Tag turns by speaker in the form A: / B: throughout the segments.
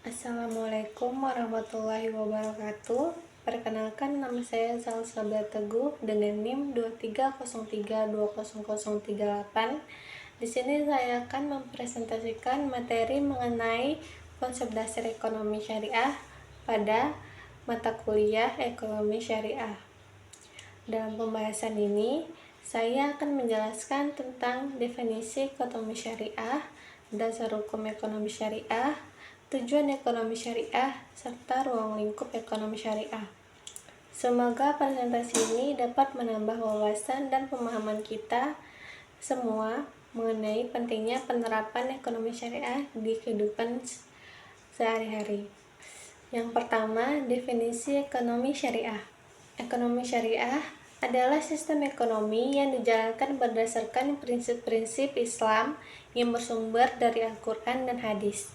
A: Assalamualaikum warahmatullahi wabarakatuh. Perkenalkan, nama saya Salsabila Teguh dengan NIM 2303200038. Di sini saya akan mempresentasikan materi mengenai konsep dasar ekonomi syariah pada mata kuliah Ekonomi Syariah. Dalam pembahasan ini, saya akan menjelaskan tentang definisi ekonomi syariah, dasar hukum ekonomi syariah, tujuan ekonomi syariah, serta ruang lingkup ekonomi syariah. Semoga presentasi ini dapat menambah wawasan dan pemahaman kita semua mengenai pentingnya penerapan ekonomi syariah di kehidupan sehari-hari. Yang pertama, definisi ekonomi syariah. Ekonomi syariah adalah sistem ekonomi yang dijalankan berdasarkan prinsip-prinsip Islam yang bersumber dari Al-Quran dan Hadis.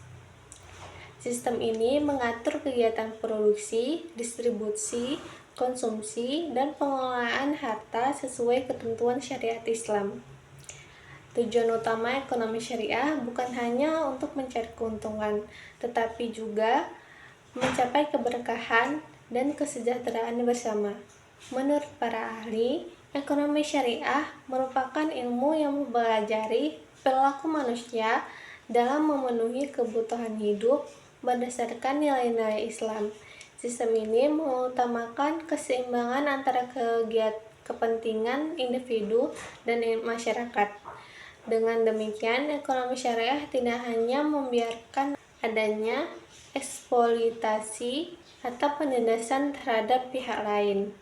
A: Sistem ini mengatur kegiatan produksi, distribusi, konsumsi, dan pengelolaan harta sesuai ketentuan syariat Islam. Tujuan utama ekonomi syariah bukan hanya untuk mencari keuntungan, tetapi juga mencapai keberkahan dan kesejahteraan bersama. Menurut para ahli, ekonomi syariah merupakan ilmu yang mempelajari perilaku manusia dalam memenuhi kebutuhan hidup berdasarkan nilai-nilai Islam. Sistem ini mengutamakan keseimbangan antara kepentingan individu dan masyarakat. Dengan demikian, ekonomi syariah tidak hanya membiarkan adanya eksploitasi atau penindasan terhadap pihak lain.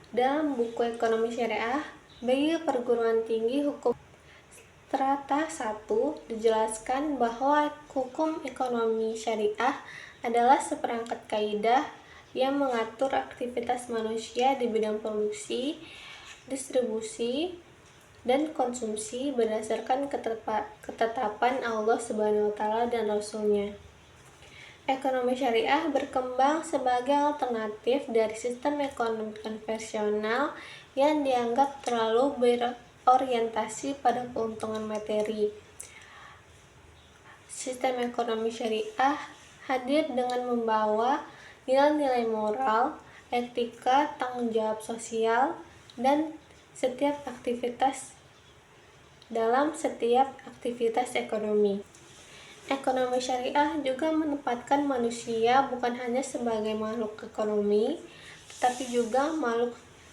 A: Dalam buku Ekonomi Syariah bagi perguruan tinggi hukum Strata 1 dijelaskan bahwa hukum ekonomi syariah adalah seperangkat kaidah yang mengatur aktivitas manusia di bidang produksi, distribusi, dan konsumsi berdasarkan ketetapan Allah SWT dan Rasul-Nya. Ekonomi syariah berkembang sebagai alternatif dari sistem ekonomi konvensional yang dianggap terlalu berorientasi pada keuntungan materi. Sistem ekonomi syariah hadir dengan membawa nilai-nilai moral, etika, tanggung jawab sosial, dan dalam setiap aktivitas ekonomi. Ekonomi syariah juga menempatkan manusia bukan hanya sebagai makhluk ekonomi, tetapi juga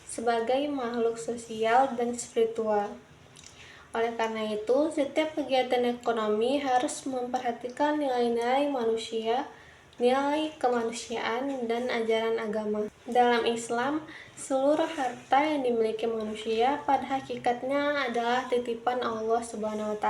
A: sebagai makhluk sosial dan spiritual. Oleh karena itu, setiap kegiatan ekonomi harus memperhatikan nilai-nilai manusia, nilai kemanusiaan, dan ajaran agama. Dalam Islam, seluruh harta yang dimiliki manusia pada hakikatnya adalah titipan Allah SWT.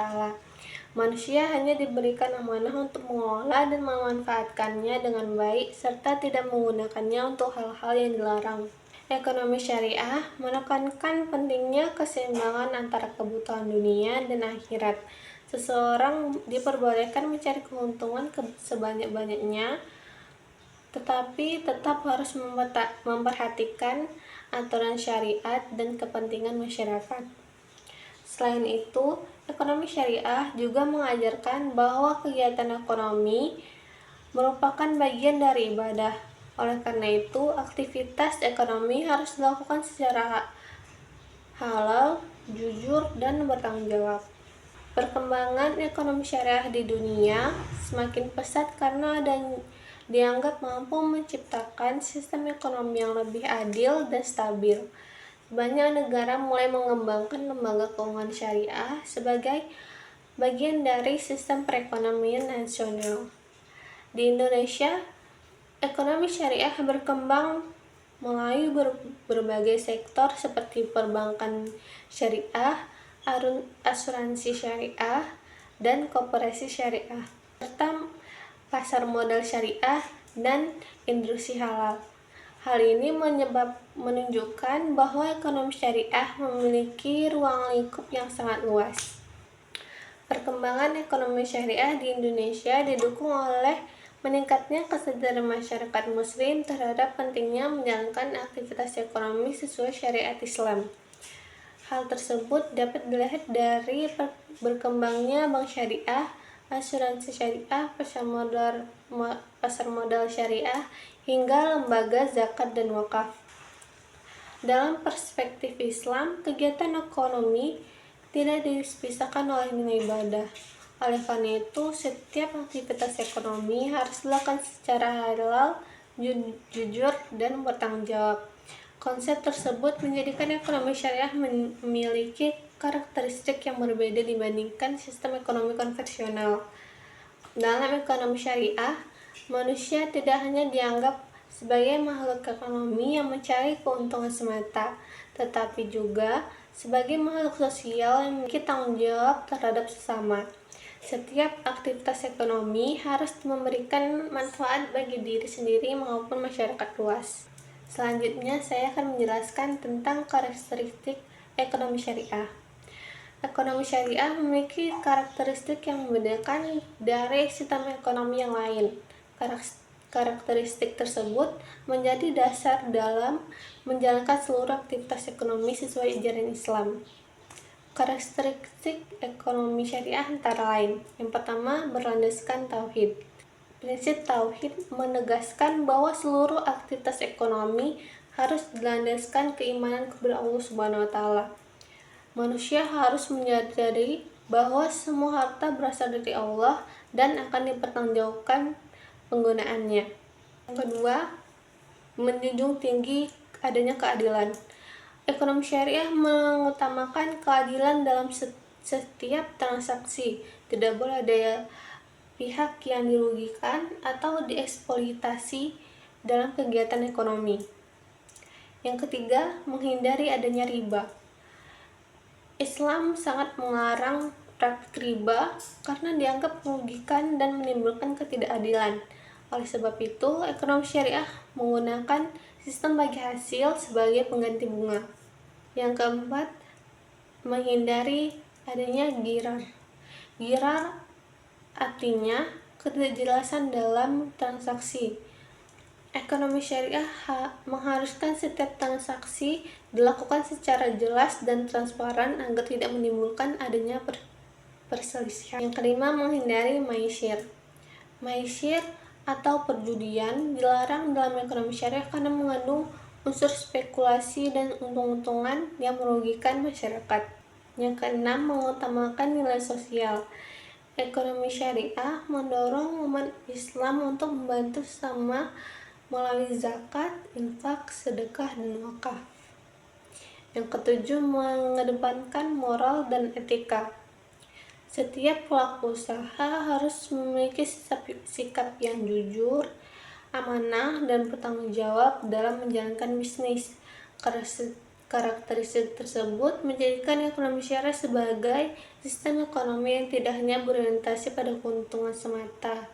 A: Manusia hanya diberikan amanah untuk mengolah dan memanfaatkannya dengan baik serta tidak menggunakannya untuk hal-hal yang dilarang. Ekonomi syariah menekankan pentingnya keseimbangan antara kebutuhan dunia dan akhirat. Seseorang diperbolehkan mencari keuntungan sebanyak-banyaknya, tetapi tetap harus memperhatikan aturan syariat dan kepentingan masyarakat. Selain itu, ekonomi syariah juga mengajarkan bahwa kegiatan ekonomi merupakan bagian dari ibadah. Oleh karena itu, aktivitas ekonomi harus dilakukan secara halal, jujur, dan bertanggung jawab. Perkembangan ekonomi syariah di dunia semakin pesat karena dianggap mampu menciptakan sistem ekonomi yang lebih adil dan stabil. Banyak negara mulai mengembangkan lembaga keuangan syariah sebagai bagian dari sistem perekonomian nasional. Di Indonesia, ekonomi syariah berkembang melalui berbagai sektor seperti perbankan syariah, asuransi syariah, dan koperasi syariah, serta pasar modal syariah dan industri halal. Hal ini menunjukkan bahwa ekonomi syariah memiliki ruang lingkup yang sangat luas. Perkembangan ekonomi syariah di Indonesia didukung oleh meningkatnya kesadaran masyarakat muslim terhadap pentingnya menjalankan aktivitas ekonomi sesuai syariat Islam. Hal tersebut dapat dilihat dari berkembangnya bank syariah, asuransi syariah, pasar modal syariah, hingga lembaga zakat dan wakaf. Dalam perspektif Islam, kegiatan ekonomi tidak dipisahkan oleh nilai ibadah. Oleh karena itu, setiap aktivitas ekonomi harus dilakukan secara halal, jujur, dan bertanggung jawab. Konsep tersebut menjadikan ekonomi syariah memiliki karakteristik yang berbeda dibandingkan sistem ekonomi konvensional. Dalam ekonomi syariah, manusia tidak hanya dianggap sebagai makhluk ekonomi yang mencari keuntungan semata, tetapi juga sebagai makhluk sosial yang memiliki tanggung jawab terhadap sesama. Setiap aktivitas ekonomi harus memberikan manfaat bagi diri sendiri maupun masyarakat luas. Selanjutnya, saya akan menjelaskan tentang karakteristik ekonomi syariah. Ekonomi syariah memiliki karakteristik yang membedakan dari sistem ekonomi yang lain. Karakteristik tersebut menjadi dasar dalam menjalankan seluruh aktivitas ekonomi sesuai ajaran Islam. Karakteristik ekonomi syariah antara lain: yang pertama, berlandaskan tauhid. Prinsip tauhid menegaskan bahwa seluruh aktivitas ekonomi harus dilandaskan keimanan kepada Allah Subhanahu wa taala. Manusia harus menyadari bahwa semua harta berasal dari Allah dan akan dipertanggungjawabkan penggunaannya. Yang kedua, menjunjung tinggi adanya keadilan. Ekonomi syariah mengutamakan keadilan dalam setiap transaksi. Tidak boleh ada pihak yang dirugikan atau dieksploitasi dalam kegiatan ekonomi. Yang ketiga, menghindari adanya riba. Islam sangat melarang praktik riba karena dianggap merugikan dan menimbulkan ketidakadilan. Oleh sebab itu, ekonomi syariah menggunakan sistem bagi hasil sebagai pengganti bunga. Yang keempat, menghindari adanya ghirar. Ghirar artinya ketidakjelasan dalam transaksi. Ekonomi syariah mengharuskan setiap transaksi dilakukan secara jelas dan transparan agar tidak menimbulkan adanya perselisihan. Yang kelima, menghindari maisyir. Maisyir atau perjudian dilarang dalam ekonomi syariah karena mengandung unsur spekulasi dan untung-untungan yang merugikan masyarakat. Yang keenam, mengutamakan nilai sosial. Ekonomi syariah mendorong umat Islam untuk membantu sesama melalui zakat, infak, sedekah, dan wakaf. Yang ketujuh, mengedepankan moral dan etika. Setiap pelaku usaha harus memiliki sikap yang jujur, amanah, dan bertanggung jawab dalam menjalankan bisnis. Karakteristik tersebut menjadikan ekonomi syariah sebagai sistem ekonomi yang tidak hanya berorientasi pada keuntungan semata,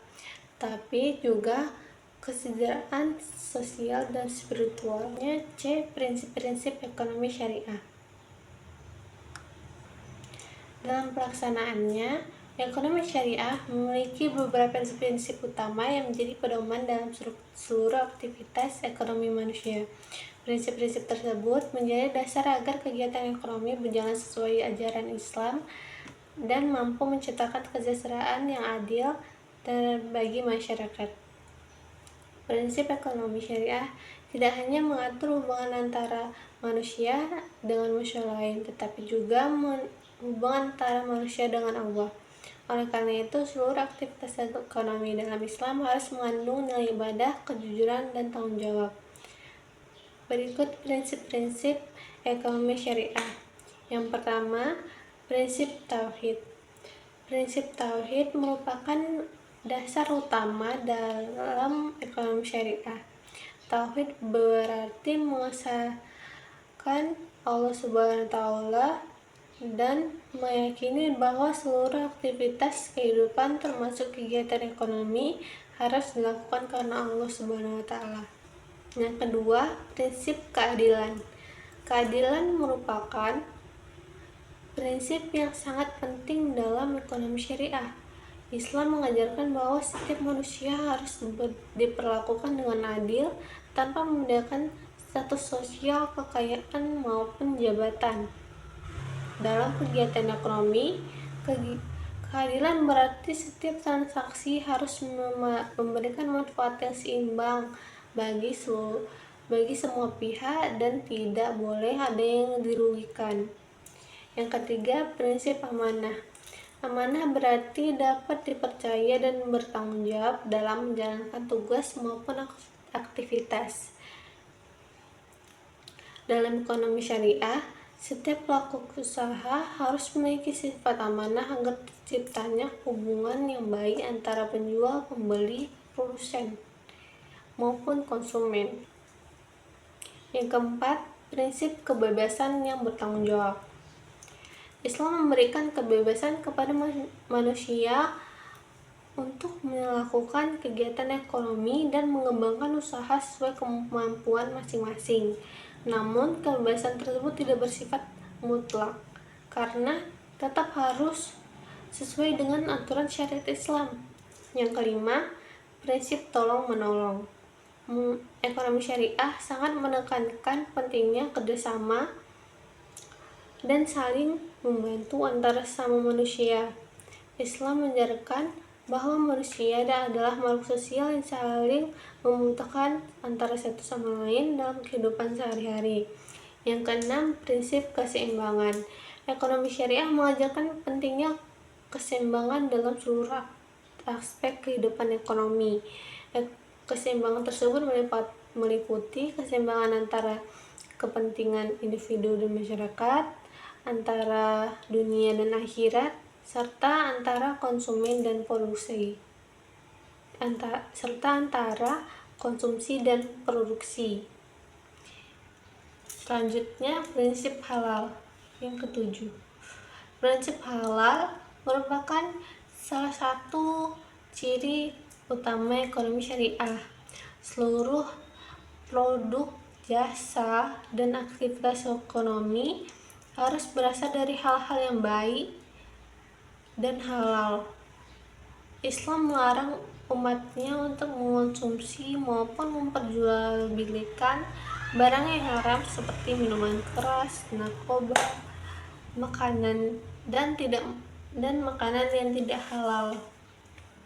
A: tapi juga kesejahteraan sosial dan spiritualnya. C. Prinsip-prinsip ekonomi syariah. Dalam pelaksanaannya, ekonomi syariah memiliki beberapa prinsip utama yang menjadi pedoman dalam seluruh aktivitas ekonomi manusia. Prinsip-prinsip tersebut menjadi dasar agar kegiatan ekonomi berjalan sesuai ajaran Islam dan mampu menciptakan kesejahteraan yang adil bagi masyarakat. Prinsip ekonomi syariah tidak hanya mengatur hubungan antara manusia dengan manusia lain, tetapi juga hubungan antara manusia dengan Allah. Oleh karena itu, seluruh aktivitas ekonomi dalam Islam harus mengandung nilai ibadah, kejujuran, dan tanggung jawab. Berikut prinsip-prinsip ekonomi syariah. Yang pertama, prinsip tauhid. Prinsip tauhid merupakan dasar utama dalam ekonomi syariah. Tauhid berarti mengesahkan Allah Subhanahu wa taala dan meyakini bahwa seluruh aktivitas kehidupan termasuk kegiatan ekonomi harus dilakukan karena Allah Subhanahu wa taala. Yang kedua, prinsip keadilan. Keadilan merupakan prinsip yang sangat penting dalam ekonomi syariah. Islam mengajarkan bahwa setiap manusia harus diperlakukan dengan adil tanpa membedakan status sosial, kekayaan, maupun jabatan. Dalam kegiatan ekonomi, Keadilan berarti setiap transaksi harus memberikan manfaat yang seimbang bagi semua pihak dan tidak boleh ada yang dirugikan. Yang ketiga, prinsip amanah. Amanah berarti dapat dipercaya dan bertanggung jawab dalam menjalankan tugas maupun aktivitas. Dalam ekonomi syariah, setiap pelaku usaha harus memiliki sifat amanah agar terciptanya hubungan yang baik antara penjual, pembeli, produsen, maupun konsumen. Yang keempat, prinsip kebebasan yang bertanggung jawab. Islam memberikan kebebasan kepada manusia untuk melakukan kegiatan ekonomi dan mengembangkan usaha sesuai kemampuan masing-masing. Namun, kebebasan tersebut tidak bersifat mutlak, karena tetap harus sesuai dengan aturan syariat Islam. Yang kelima, prinsip tolong-menolong. Ekonomi syariah sangat menekankan pentingnya kerjasama dan saling membantu antara sesama manusia. Islam mengajarkan bahwa manusia adalah makhluk sosial yang saling membutuhkan antara satu sama lain dalam kehidupan sehari-hari. Yang keenam, prinsip keseimbangan. Ekonomi syariah mengajarkan pentingnya keseimbangan dalam seluruh aspek kehidupan ekonomi. Keseimbangan tersebut meliputi keseimbangan antara kepentingan individu dan masyarakat, antara dunia dan akhirat, serta antara konsumen dan produksi, serta antara konsumsi dan produksi. Selanjutnya, prinsip halal. Yang ketujuh, prinsip halal merupakan salah satu ciri utama ekonomi syariah. Seluruh produk, jasa, dan aktivitas ekonomi harus berasal dari hal-hal yang baik dan halal. Islam melarang umatnya untuk mengonsumsi maupun memperjualbelikan barang yang haram seperti minuman keras, narkoba, makanan makanan yang tidak halal.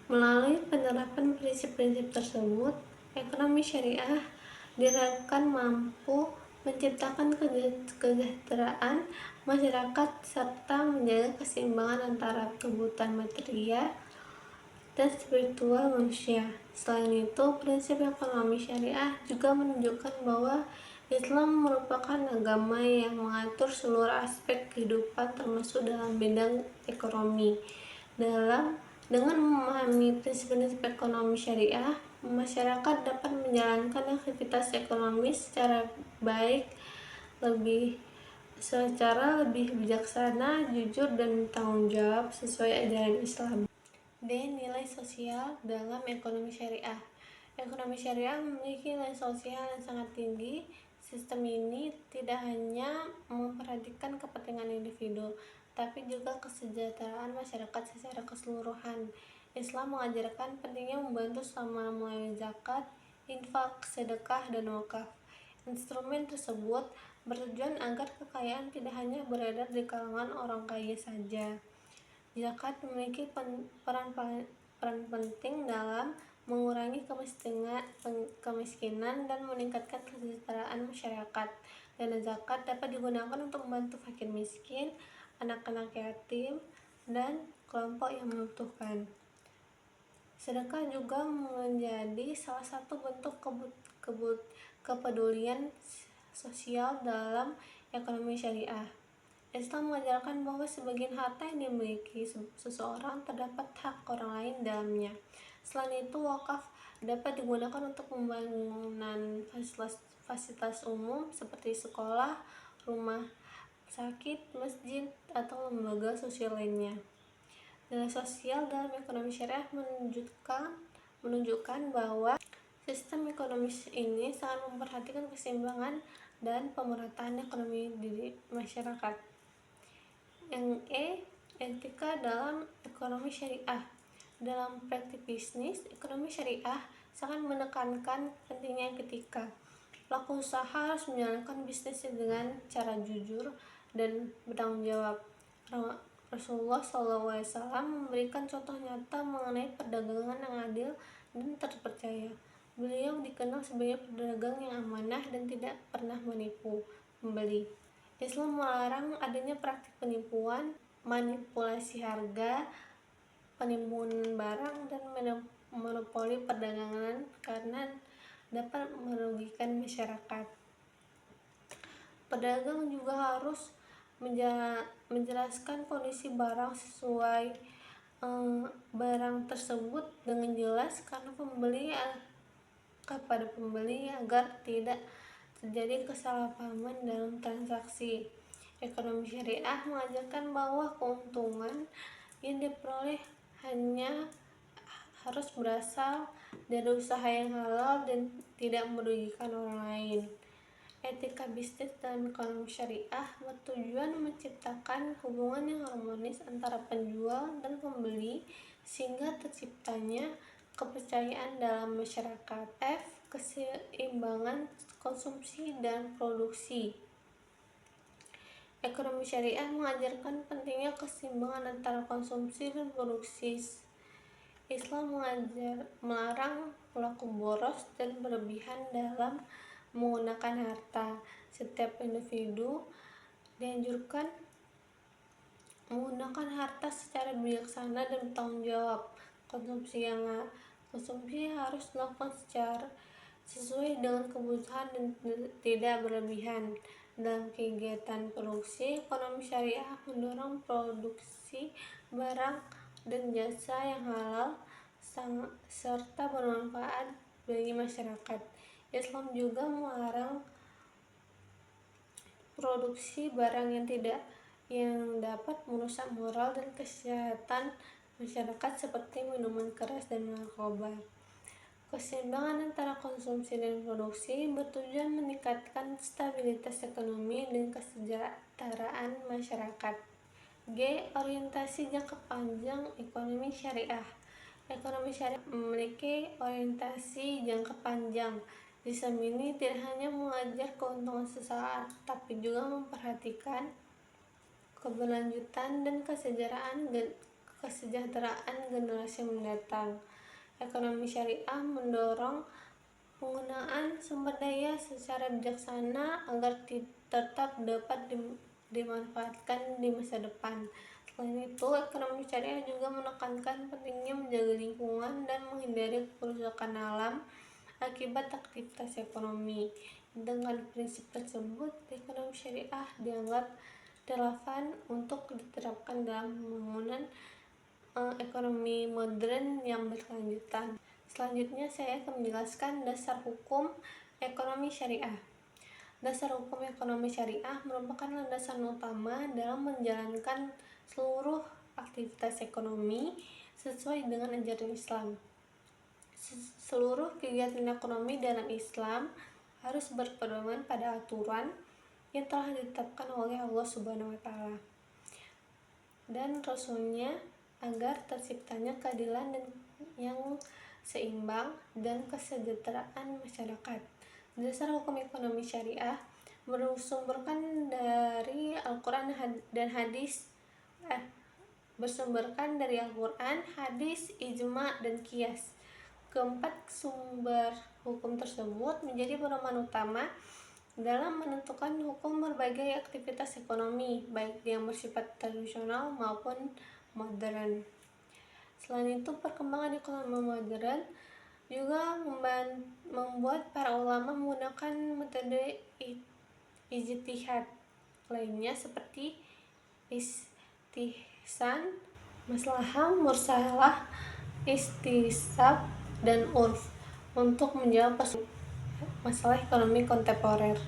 A: Melalui penerapan prinsip-prinsip tersebut, ekonomi syariah diharapkan mampu menciptakan kesejahteraan masyarakat serta menjaga keseimbangan antara kebutuhan material dan spiritual manusia. Selain itu, prinsip ekonomi syariah juga menunjukkan bahwa Islam merupakan agama yang mengatur seluruh aspek kehidupan termasuk dalam bidang ekonomi. Dengan memahami prinsip-prinsip ekonomi syariah, masyarakat dapat menjalankan aktivitas ekonomi secara lebih bijaksana, jujur, dan bertanggung jawab sesuai ajaran Islam. Nilai sosial dalam ekonomi syariah. Ekonomi syariah memiliki nilai sosial yang sangat tinggi. Sistem ini tidak hanya memperhatikan kepentingan individu, tapi juga kesejahteraan masyarakat secara keseluruhan. Islam mengajarkan pentingnya membantu sesama melalui zakat, infak, sedekah, dan wakaf. Instrumen tersebut bertujuan agar kekayaan tidak hanya beredar di kalangan orang kaya saja. Zakat memiliki peran penting dalam mengurangi kemiskinan dan meningkatkan kesejahteraan masyarakat. Dana zakat dapat digunakan untuk membantu fakir miskin, anak-anak yatim, dan kelompok yang membutuhkan. Sedekah juga menjadi salah satu bentuk kepedulian sosial dalam ekonomi syariah. Islam mengajarkan bahwa sebagian harta yang dimiliki seseorang terdapat hak orang lain dalamnya. Selain itu, wakaf dapat digunakan untuk pembangunan fasilitas umum seperti sekolah, rumah sakit, masjid, atau lembaga sosial lainnya. Nilai sosial dalam ekonomi syariah menunjukkan bahwa sistem ekonomi ini sangat memperhatikan keseimbangan dan pemerataan ekonomi di masyarakat. Yang etika dalam ekonomi syariah. Dalam praktik bisnis, ekonomi syariah sangat menekankan pentingnya etika. Pelaku usaha harus menjalankan bisnisnya dengan cara jujur dan bertanggung jawab. Rasulullah SAW memberikan contoh nyata mengenai perdagangan yang adil dan terpercaya. Beliau dikenal sebagai pedagang yang amanah dan tidak pernah menipu pembeli. Islam melarang adanya praktik penipuan, manipulasi harga, penimbun barang, dan monopoli perdagangan karena dapat merugikan masyarakat. Pedagang juga harus menjelaskan kondisi barang sesuai barang tersebut dengan jelas kepada pembeli agar tidak terjadi kesalahpahaman dalam transaksi. Ekonomi syariah mengajarkan bahwa keuntungan yang diperoleh hanya harus berasal dari usaha yang halal dan tidak merugikan orang lain. Etika bisnis dalam ekonomi syariah bertujuan menciptakan hubungan yang harmonis antara penjual dan pembeli sehingga terciptanya kepercayaan dalam masyarakat. F. Keseimbangan konsumsi dan produksi. Ekonomi syariah mengajarkan pentingnya keseimbangan antara konsumsi dan produksi. Islam melarang pelaku boros dan berlebihan dalam menggunakan harta. Setiap individu dianjurkan menggunakan harta secara bijaksana dan bertanggung jawab. Konsumsi harus dilakukan sesuai dengan kebutuhan dan tidak berlebihan. Dalam kegiatan produksi, ekonomi syariah mendorong produksi barang dan jasa yang halal serta bermanfaat bagi masyarakat. Islam juga melarang produksi barang yang dapat merusak moral dan kesehatan masyarakat seperti minuman keras dan narkoba. Keseimbangan antara konsumsi dan produksi bertujuan meningkatkan stabilitas ekonomi dan kesejahteraan masyarakat. G. Orientasi jangka panjang ekonomi syariah. Ekonomi syariah memiliki orientasi jangka panjang. Islam ini tidak hanya mengajar keuntungan sesaat, tapi juga memperhatikan keberlanjutan dan kesejahteraan generasi mendatang. Ekonomi syariah mendorong penggunaan sumber daya secara bijaksana agar tetap dapat dimanfaatkan di masa depan. Selain itu, ekonomi syariah juga menekankan pentingnya menjaga lingkungan dan menghindari kerusakan alam akibat aktivitas ekonomi. Dengan prinsip tersebut, ekonomi syariah dianggap relevan untuk diterapkan dalam pembangunan ekonomi modern yang berkelanjutan. Selanjutnya saya akan menjelaskan dasar hukum ekonomi syariah. Dasar hukum ekonomi syariah merupakan landasan utama dalam menjalankan seluruh aktivitas ekonomi sesuai dengan ajaran Islam. Seluruh kegiatan ekonomi dalam Islam harus berpedoman pada aturan yang telah ditetapkan oleh Allah Subhanahu wa Ta'ala dan Rasul-Nya agar terciptanya keadilan yang seimbang dan kesejahteraan masyarakat. Dasar hukum ekonomi syariah bersumberkan dari Al-Quran dan hadis, hadis, ijma, dan qiyas. Keempat sumber hukum tersebut menjadi pedoman utama dalam menentukan hukum berbagai aktivitas ekonomi, baik yang bersifat tradisional maupun modern. Selain itu, perkembangan ekonomi modern juga membuat para ulama menggunakan metode ijtihad lainnya seperti istihsan, maslahah mursalah, istisab, dan urf untuk menjawab masalah ekonomi kontemporer.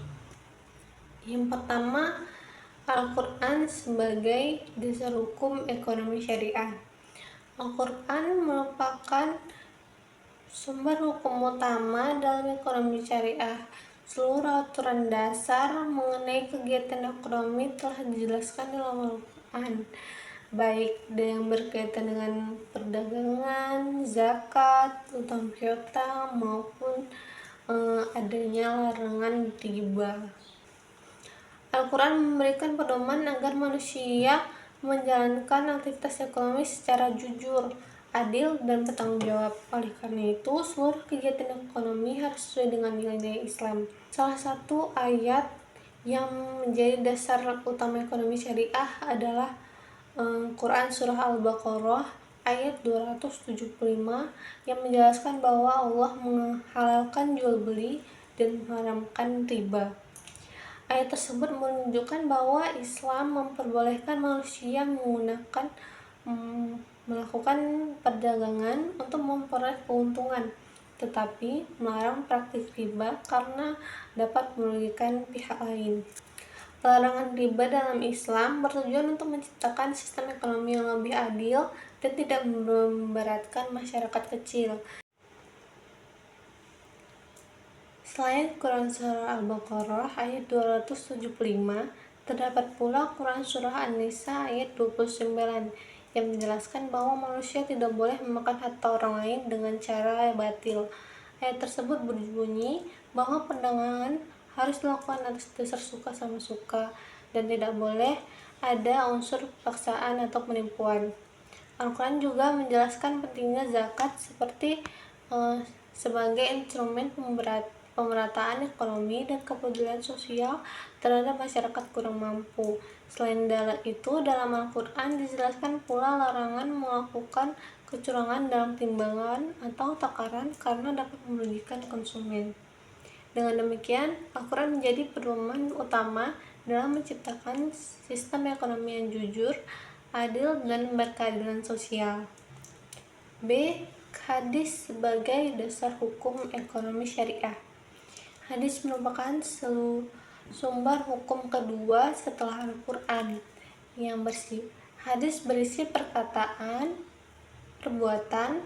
A: Yang pertama, Al-Quran sebagai dasar hukum ekonomi syariah. Al-Quran merupakan sumber hukum utama dalam ekonomi syariah. Seluruh aturan dasar mengenai kegiatan ekonomi telah dijelaskan dalam Al-Quran, baik yang berkaitan dengan perdagangan, zakat, utang piutang, maupun adanya larangan riba. Al-Quran memberikan pedoman agar manusia menjalankan aktivitas ekonomi secara jujur, adil, dan bertanggung jawab. Oleh karena itu, seluruh kegiatan ekonomi harus sesuai dengan nilai-nilai Islam. Salah satu ayat yang menjadi dasar utama ekonomi syariah adalah Quran Surah Al-Baqarah ayat 275 yang menjelaskan bahwa Allah menghalalkan jual beli dan mengharamkan riba. Ayat tersebut menunjukkan bahwa Islam memperbolehkan manusia melakukan perdagangan untuk memperoleh keuntungan, tetapi melarang praktik riba karena dapat merugikan pihak lain. Larangan riba dalam Islam bertujuan untuk menciptakan sistem ekonomi yang lebih adil dan tidak memberatkan masyarakat kecil. Selain Quran Surah Al-Baqarah ayat 275, terdapat pula Quran Surah An-Nisa ayat 29 yang menjelaskan bahwa manusia tidak boleh memakan harta orang lain dengan cara batil. Ayat tersebut berbunyi bahwa perdagangan harus dilakukan atas dasar suka sama suka dan tidak boleh ada unsur paksaan atau penipuan. Al-Quran juga menjelaskan pentingnya zakat sebagai instrumen pemerataan ekonomi dan kepedulian sosial terhadap masyarakat kurang mampu. Selain itu, dalam Al-Quran dijelaskan pula larangan melakukan kecurangan dalam timbangan atau takaran karena dapat merugikan konsumen. Dengan demikian, Al-Quran menjadi pedoman utama dalam menciptakan sistem ekonomi yang jujur, adil, dan berkeadilan sosial. B. Hadis sebagai dasar hukum ekonomi syariah. Hadis merupakan sumber hukum kedua setelah Al-Quran yang hadis berisi perkataan, perbuatan,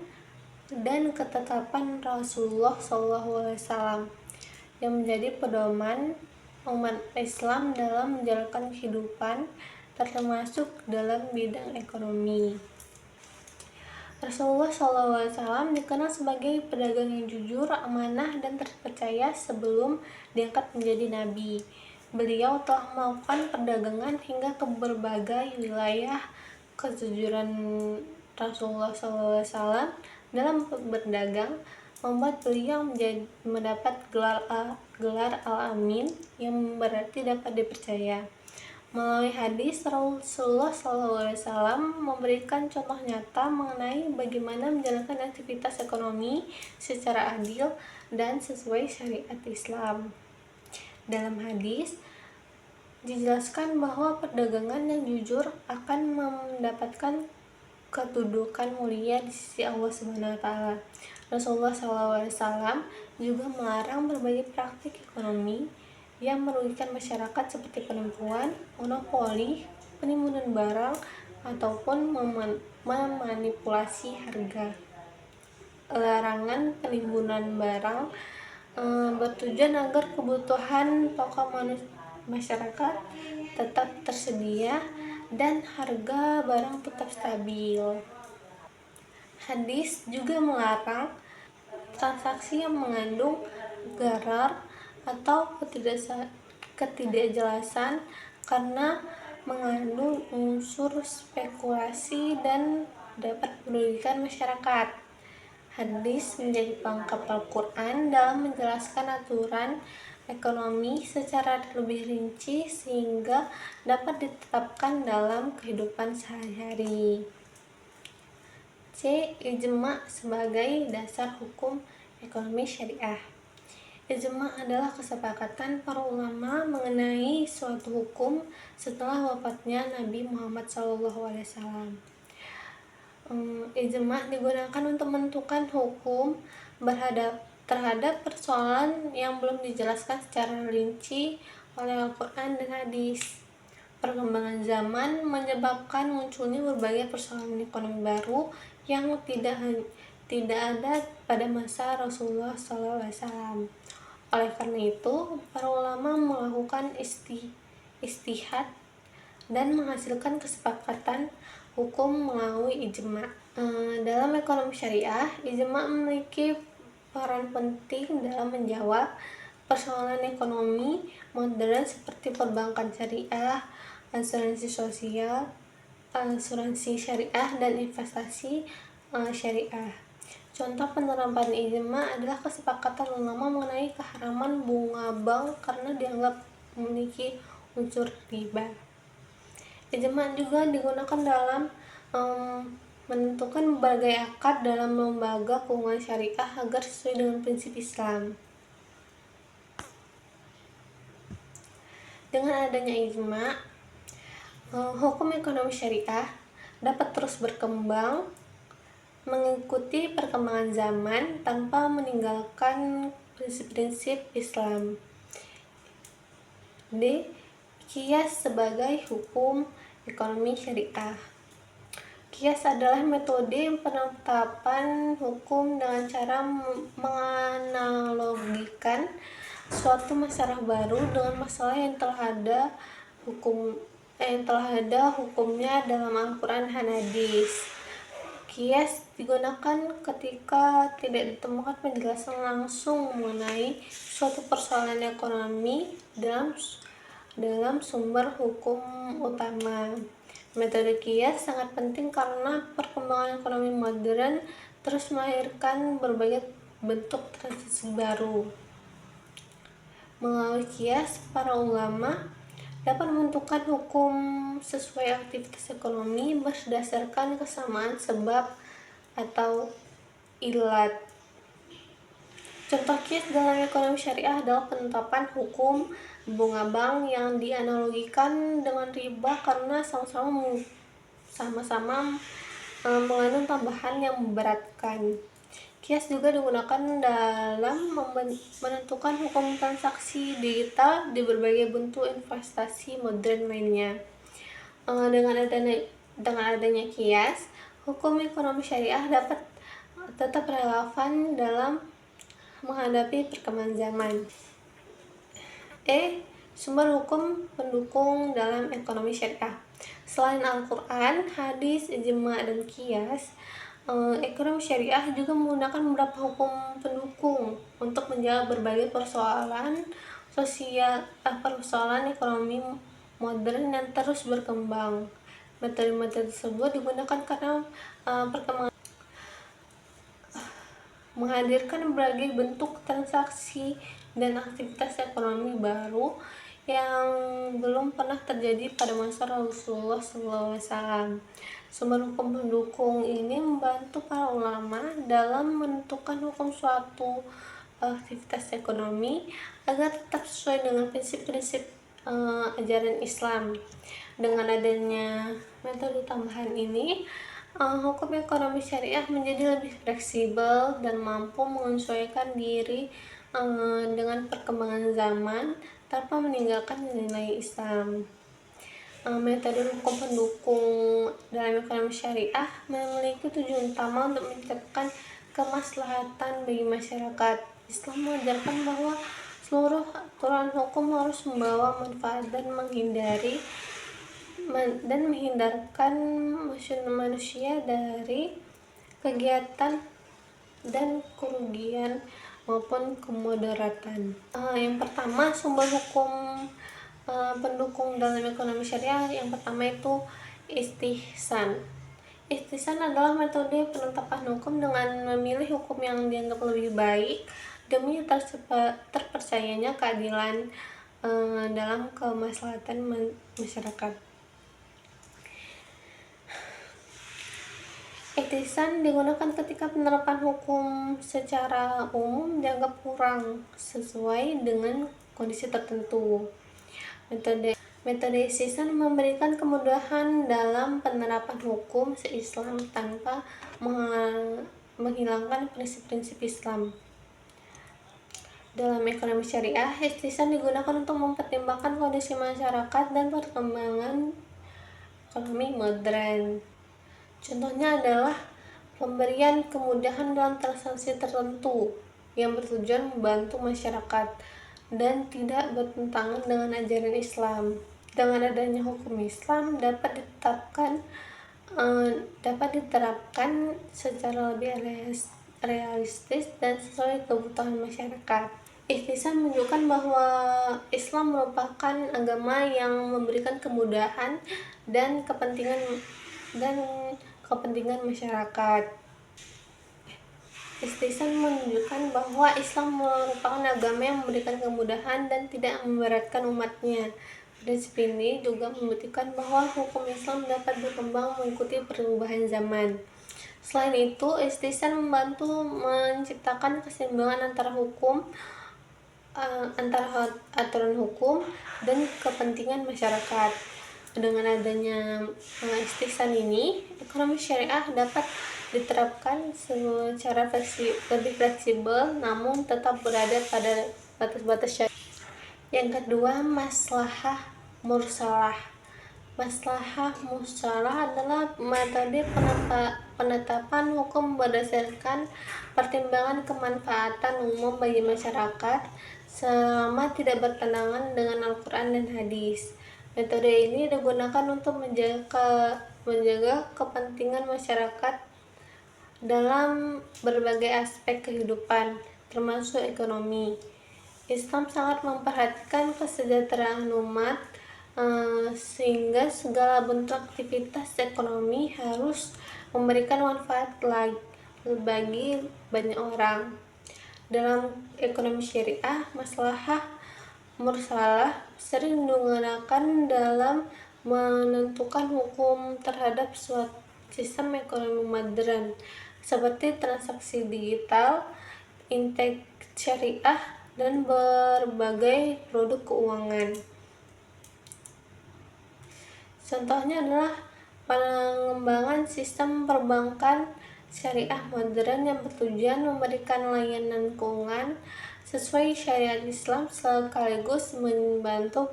A: dan ketetapan Rasulullah SAW yang menjadi pedoman umat Islam dalam menjalankan kehidupan, termasuk dalam bidang ekonomi. Rasulullah SAW dikenal sebagai pedagang yang jujur, amanah, dan terpercaya sebelum diangkat menjadi nabi. Beliau telah melakukan perdagangan hingga ke berbagai wilayah. Kejujuran Rasulullah SAW dalam berdagang membuat beliau mendapat gelar Al-Amin yang berarti dapat dipercaya. Melalui hadis, Rasulullah SAW memberikan contoh nyata mengenai bagaimana menjalankan aktivitas ekonomi secara adil dan sesuai syariat Islam. Dalam hadis, dijelaskan bahwa perdagangan yang jujur akan mendapatkan kedudukan mulia di sisi Allah SWT. Rasulullah SAW juga melarang berbagai praktik ekonomi yang merugikan masyarakat seperti penipuan, monopoli, penimbunan barang, ataupun memanipulasi harga. Larangan penimbunan barang bertujuan agar kebutuhan pokok masyarakat tetap tersedia dan harga barang tetap stabil. Hadis juga melarang transaksi yang mengandung gharar atau ketidakjelasan karena mengandung unsur spekulasi dan dapat merugikan masyarakat. Hadis menjadi pelengkap Al-Quran dalam menjelaskan aturan ekonomi secara lebih rinci sehingga dapat ditetapkan dalam kehidupan sehari-hari. C. Ijma' sebagai dasar hukum ekonomi syariah. Ijma' adalah kesepakatan para ulama mengenai suatu hukum setelah wafatnya Nabi Muhammad SAW. Ijma' digunakan untuk menentukan hukum terhadap persoalan yang belum dijelaskan secara rinci oleh Al-Quran dan hadis. Perkembangan zaman menyebabkan munculnya berbagai persoalan ekonomi baru yang tidak ada pada masa Rasulullah SAW. Oleh karena itu, para ulama melakukan istihad dan menghasilkan kesepakatan hukum melalui ijma'. Dalam ekonomi syariah, ijma' memiliki peran penting dalam menjawab persoalan ekonomi modern seperti perbankan syariah, asuransi sosial, asuransi syariah dan investasi syariah. Contoh penerapan ijma adalah kesepakatan ulama mengenai keharaman bunga bank karena dianggap memiliki unsur riba. Ijma juga digunakan dalam menentukan berbagai akad dalam lembaga keuangan syariah agar sesuai dengan prinsip Islam. Dengan adanya ijma, hukum ekonomi syariah dapat terus berkembang mengikuti perkembangan zaman tanpa meninggalkan prinsip-prinsip Islam. D. Qiyas sebagai hukum ekonomi syariah. Qiyas adalah metode penetapan hukum dengan cara menganalogikan suatu masalah baru dengan masalah yang telah ada hukumnya dalam Al-Quran dan Hadis. Qiyas digunakan ketika tidak ditemukan penjelasan langsung mengenai suatu persoalan ekonomi dalam sumber hukum utama. Metode qiyas sangat penting karena perkembangan ekonomi modern terus melahirkan berbagai bentuk transaksi baru. Melalui qiyas, para ulama dapat menentukan hukum sesuai aktivitas ekonomi berdasarkan kesamaan sebab atau ilat. Contoh qiyas dalam ekonomi syariah adalah penetapan hukum bunga bank yang dianalogikan dengan riba karena sama-sama mengandung tambahan yang memberatkan. Qiyas juga digunakan dalam menentukan hukum transaksi digital di berbagai bentuk investasi modern lainnya. Dengan adanya qiyas, hukum ekonomi syariah dapat tetap relevan dalam menghadapi perkembangan zaman. Sumber hukum pendukung dalam ekonomi syariah. Selain Al-Quran, hadis, ijma, dan qiyas, ekonomi syariah juga menggunakan beberapa hukum pendukung untuk menjawab berbagai persoalan ekonomi modern yang terus berkembang. Metode-metode tersebut digunakan karena perkembangan menghadirkan berbagai bentuk transaksi dan aktivitas ekonomi baru yang belum pernah terjadi pada masa Rasulullah SAW. Sumber hukum pendukung ini membantu para ulama dalam menentukan hukum suatu aktivitas ekonomi agar tetap sesuai dengan prinsip-prinsip ajaran Islam. Dengan adanya metode tambahan ini, hukum ekonomi syariah menjadi lebih fleksibel dan mampu menyesuaikan diri dengan perkembangan zaman tanpa meninggalkan nilai Islam. Metode hukum pendukung dalam ekonomi syariah memiliki tujuan utama untuk menciptakan kemaslahatan bagi masyarakat. Islam mengajarkan bahwa seluruh aturan hukum harus membawa manfaat dan menghindarkan manusia dari kegiatan dan kerugian maupun kemudaratan. Yang pertama, sumber hukum pendukung dalam ekonomi syariah yang pertama itu istihsan. Istihsan adalah metode penetapan hukum dengan memilih hukum yang dianggap lebih baik demi terpercayanya keadilan dalam kemaslahatan masyarakat. Istihsan digunakan ketika penerapan hukum secara umum dianggap kurang sesuai dengan kondisi tertentu. Metode istihsan memberikan kemudahan dalam penerapan hukum se-Islam tanpa menghilangkan prinsip-prinsip Islam. Dalam ekonomi syariah, istihsan digunakan untuk mempertimbangkan kondisi masyarakat dan perkembangan ekonomi modern. Contohnya adalah pemberian kemudahan dalam transaksi tertentu yang bertujuan membantu masyarakat dan tidak bertentangan dengan ajaran Islam. Dengan adanya hukum Islam dapat diterapkan secara lebih realistis dan sesuai kebutuhan masyarakat. Istihsan menunjukkan bahwa Islam merupakan agama yang memberikan kemudahan dan kepentingan dan kepentingan masyarakat. Istihsan menunjukkan bahwa Islam merupakan agama yang memberikan kemudahan dan tidak memberatkan umatnya. Prinsip ini juga membuktikan bahwa hukum Islam dapat berkembang mengikuti perubahan zaman. Selain itu, istihsan membantu menciptakan keseimbangan antara aturan hukum dan kepentingan masyarakat. Dengan adanya istihsan ini, ekonomi syariah dapat diterapkan secara lebih fleksibel namun tetap berada pada batas-batas syariah. Yang kedua, maslahah mursalah. Maslahah mursalah adalah metode penetapan hukum berdasarkan pertimbangan kemanfaatan umum bagi masyarakat selama tidak bertentangan dengan Al-Quran dan hadis. Metode ini digunakan untuk menjaga kepentingan masyarakat dalam berbagai aspek kehidupan, termasuk ekonomi. Islam sangat memperhatikan kesejahteraan umat, sehingga segala bentuk aktivitas ekonomi harus memberikan manfaat bagi banyak orang. Dalam ekonomi syariah, maslahah mursalah sering digunakan dalam menentukan hukum terhadap suatu sistem ekonomi modern seperti transaksi digital, syariah, dan berbagai produk keuangan. Contohnya adalah pengembangan sistem perbankan syariah modern yang bertujuan memberikan layanan keuangan sesuai syariat Islam sekaligus membantu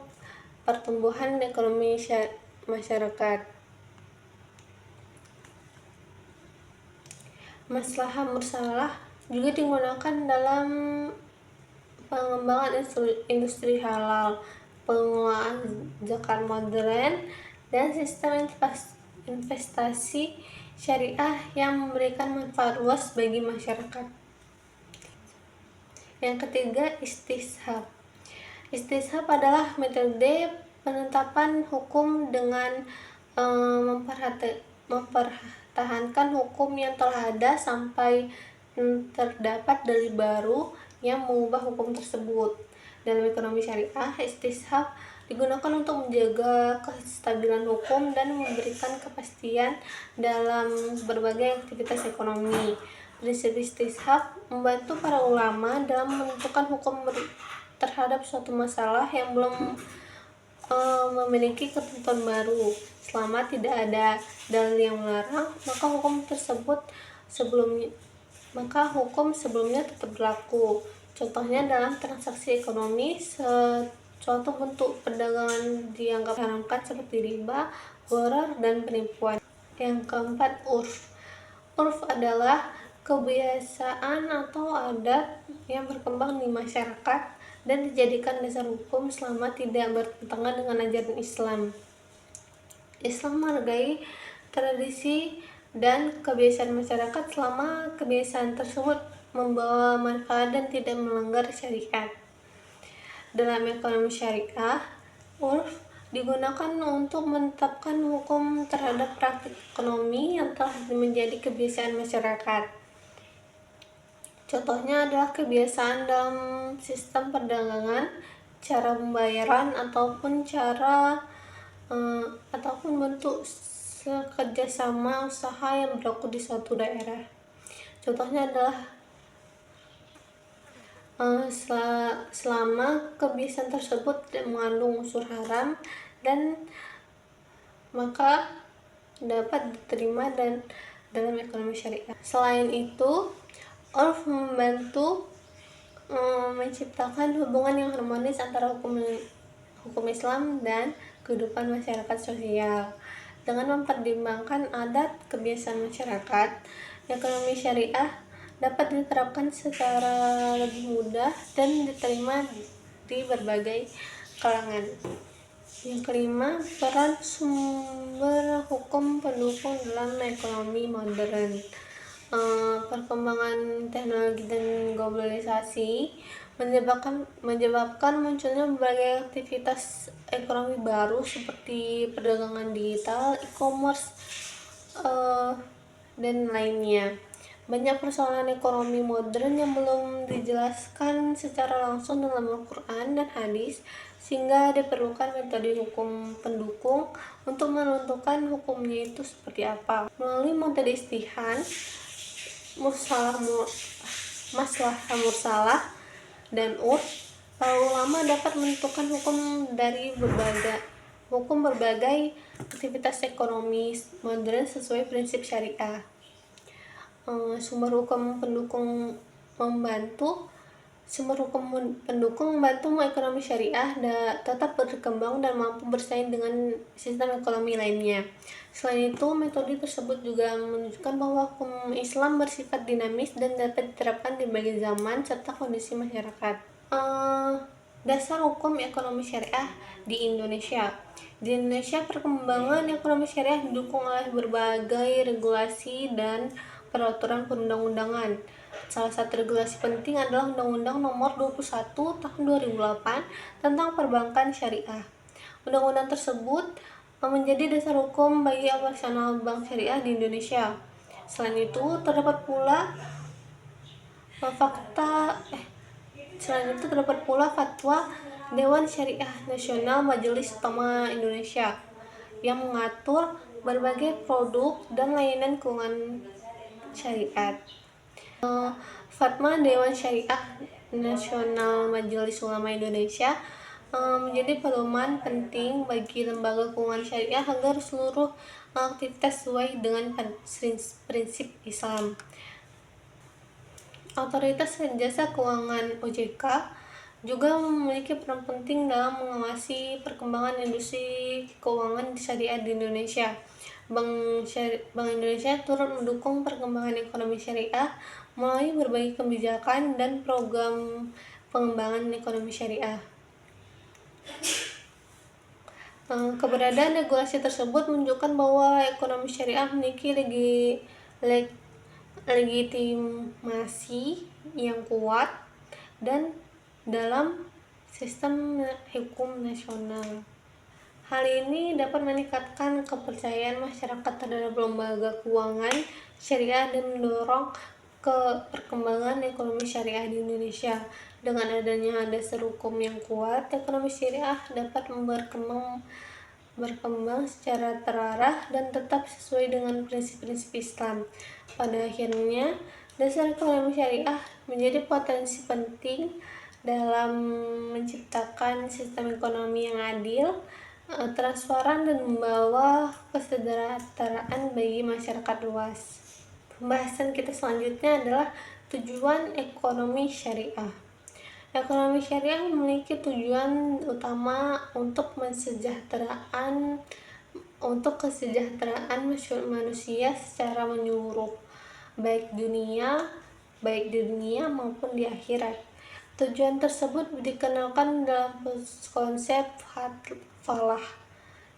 A: pertumbuhan ekonomi masyarakat. Maslahah mursalah juga digunakan dalam pengembangan industri halal, pengelolaan zakat modern, dan sistem investasi syariah yang memberikan manfaat luas bagi masyarakat. Yang ketiga, istishab. Istishab adalah metode penetapan hukum dengan mempertahankan hukum yang telah ada sampai terdapat dalil baru yang mengubah hukum tersebut. Dalam ekonomi syariah, istishab digunakan untuk menjaga kestabilan hukum dan memberikan kepastian dalam berbagai aktivitas ekonomi. Prinsip istishab membantu para ulama dalam menentukan hukum terhadap suatu masalah yang belum memiliki ketentuan baru. Selama tidak ada dalil yang melarang, maka hukum sebelumnya tetap berlaku. Contohnya dalam transaksi ekonomi, suatu bentuk perdagangan dianggap haramkan seperti riba, gharar, dan penipuan. Yang keempat, urf. Urf adalah kebiasaan atau adat yang berkembang di masyarakat dan dijadikan dasar hukum selama tidak bertentangan dengan ajaran Islam. Islam menghargai tradisi dan kebiasaan masyarakat selama kebiasaan tersebut membawa manfaat dan tidak melanggar syariat. Dalam ekonomi syariah, urf digunakan untuk menetapkan hukum terhadap praktik ekonomi yang telah menjadi kebiasaan masyarakat. Contohnya adalah kebiasaan dalam sistem perdagangan, cara pembayaran, ataupun bentuk kerjasama usaha yang berlaku di suatu daerah. Contohnya adalah selama kebiasaan tersebut tidak mengandung unsur haram dan maka dapat diterima dalam ekonomi syariah. Selain itu, urf membantu menciptakan hubungan yang harmonis antara hukum Islam dan kehidupan masyarakat sosial. Dengan mempertimbangkan adat kebiasaan masyarakat, ekonomi syariah dapat diterapkan secara lebih mudah dan diterima di berbagai kalangan. Yang kelima, peran sumber hukum pendukung dalam ekonomi modern. Perkembangan teknologi dan globalisasi menyebabkan munculnya berbagai aktivitas ekonomi baru seperti perdagangan digital, e-commerce, eh, dan lainnya. Banyak persoalan ekonomi modern yang belum dijelaskan secara langsung dalam Al-Quran dan hadis, sehingga diperlukan metode hukum pendukung untuk menentukan hukumnya itu seperti apa. Melalui metode istihan, masalah mursalah, dan para ulama dapat menentukan hukum berbagai aktivitas ekonomi modern sesuai prinsip syariah. Sumber hukum pendukung membantu ekonomi syariah tetap berkembang dan mampu bersaing dengan sistem ekonomi lainnya. Selain itu, metode tersebut juga menunjukkan bahwa hukum Islam bersifat dinamis dan dapat diterapkan di berbagai zaman serta kondisi masyarakat. Dasar hukum ekonomi syariah di Indonesia. Di Indonesia, perkembangan ekonomi syariah didukung oleh berbagai regulasi dan peraturan perundang-undangan. Salah satu regulasi penting adalah Undang-Undang Nomor 21 Tahun 2008 tentang Perbankan Syariah. Undang-undang tersebut menjadi dasar hukum bagi operasional bank syariah di Indonesia. Selain itu, terdapat pula fatwa Dewan Syariah Nasional Majelis Ulama Indonesia yang mengatur berbagai produk dan layanan keuangan syariat. Fatwa Dewan Syariah Nasional Majelis Ulama Indonesia menjadi pedoman penting bagi lembaga keuangan syariah agar seluruh aktivitas sesuai dengan prinsip Islam. Otoritas Jasa Keuangan (OJK) juga memiliki peran penting dalam mengawasi perkembangan industri keuangan syariah di Indonesia. Bank Indonesia turut mendukung perkembangan ekonomi syariah melalui berbagai kebijakan dan program pengembangan ekonomi syariah. Keberadaan regulasi tersebut menunjukkan bahwa ekonomi syariah memiliki legitimasi yang kuat dan dalam sistem hukum nasional. Hal ini dapat meningkatkan kepercayaan masyarakat terhadap lembaga keuangan syariah dan mendorong perkembangan ekonomi syariah di Indonesia. Dengan adanya dasar hukum yang kuat, ekonomi syariah dapat berkembang secara terarah dan tetap sesuai dengan prinsip-prinsip Islam. Pada akhirnya, dasar ekonomi syariah menjadi potensi penting dalam menciptakan sistem ekonomi yang adil, transparan, dan membawa kesejahteraan bagi masyarakat luas. Pembahasan kita selanjutnya adalah tujuan ekonomi syariah. Ekonomi syariah memiliki tujuan utama untuk kesejahteraan manusia secara menyeluruh, baik di dunia maupun di akhirat. Tujuan tersebut dikenalkan dalam konsep falah,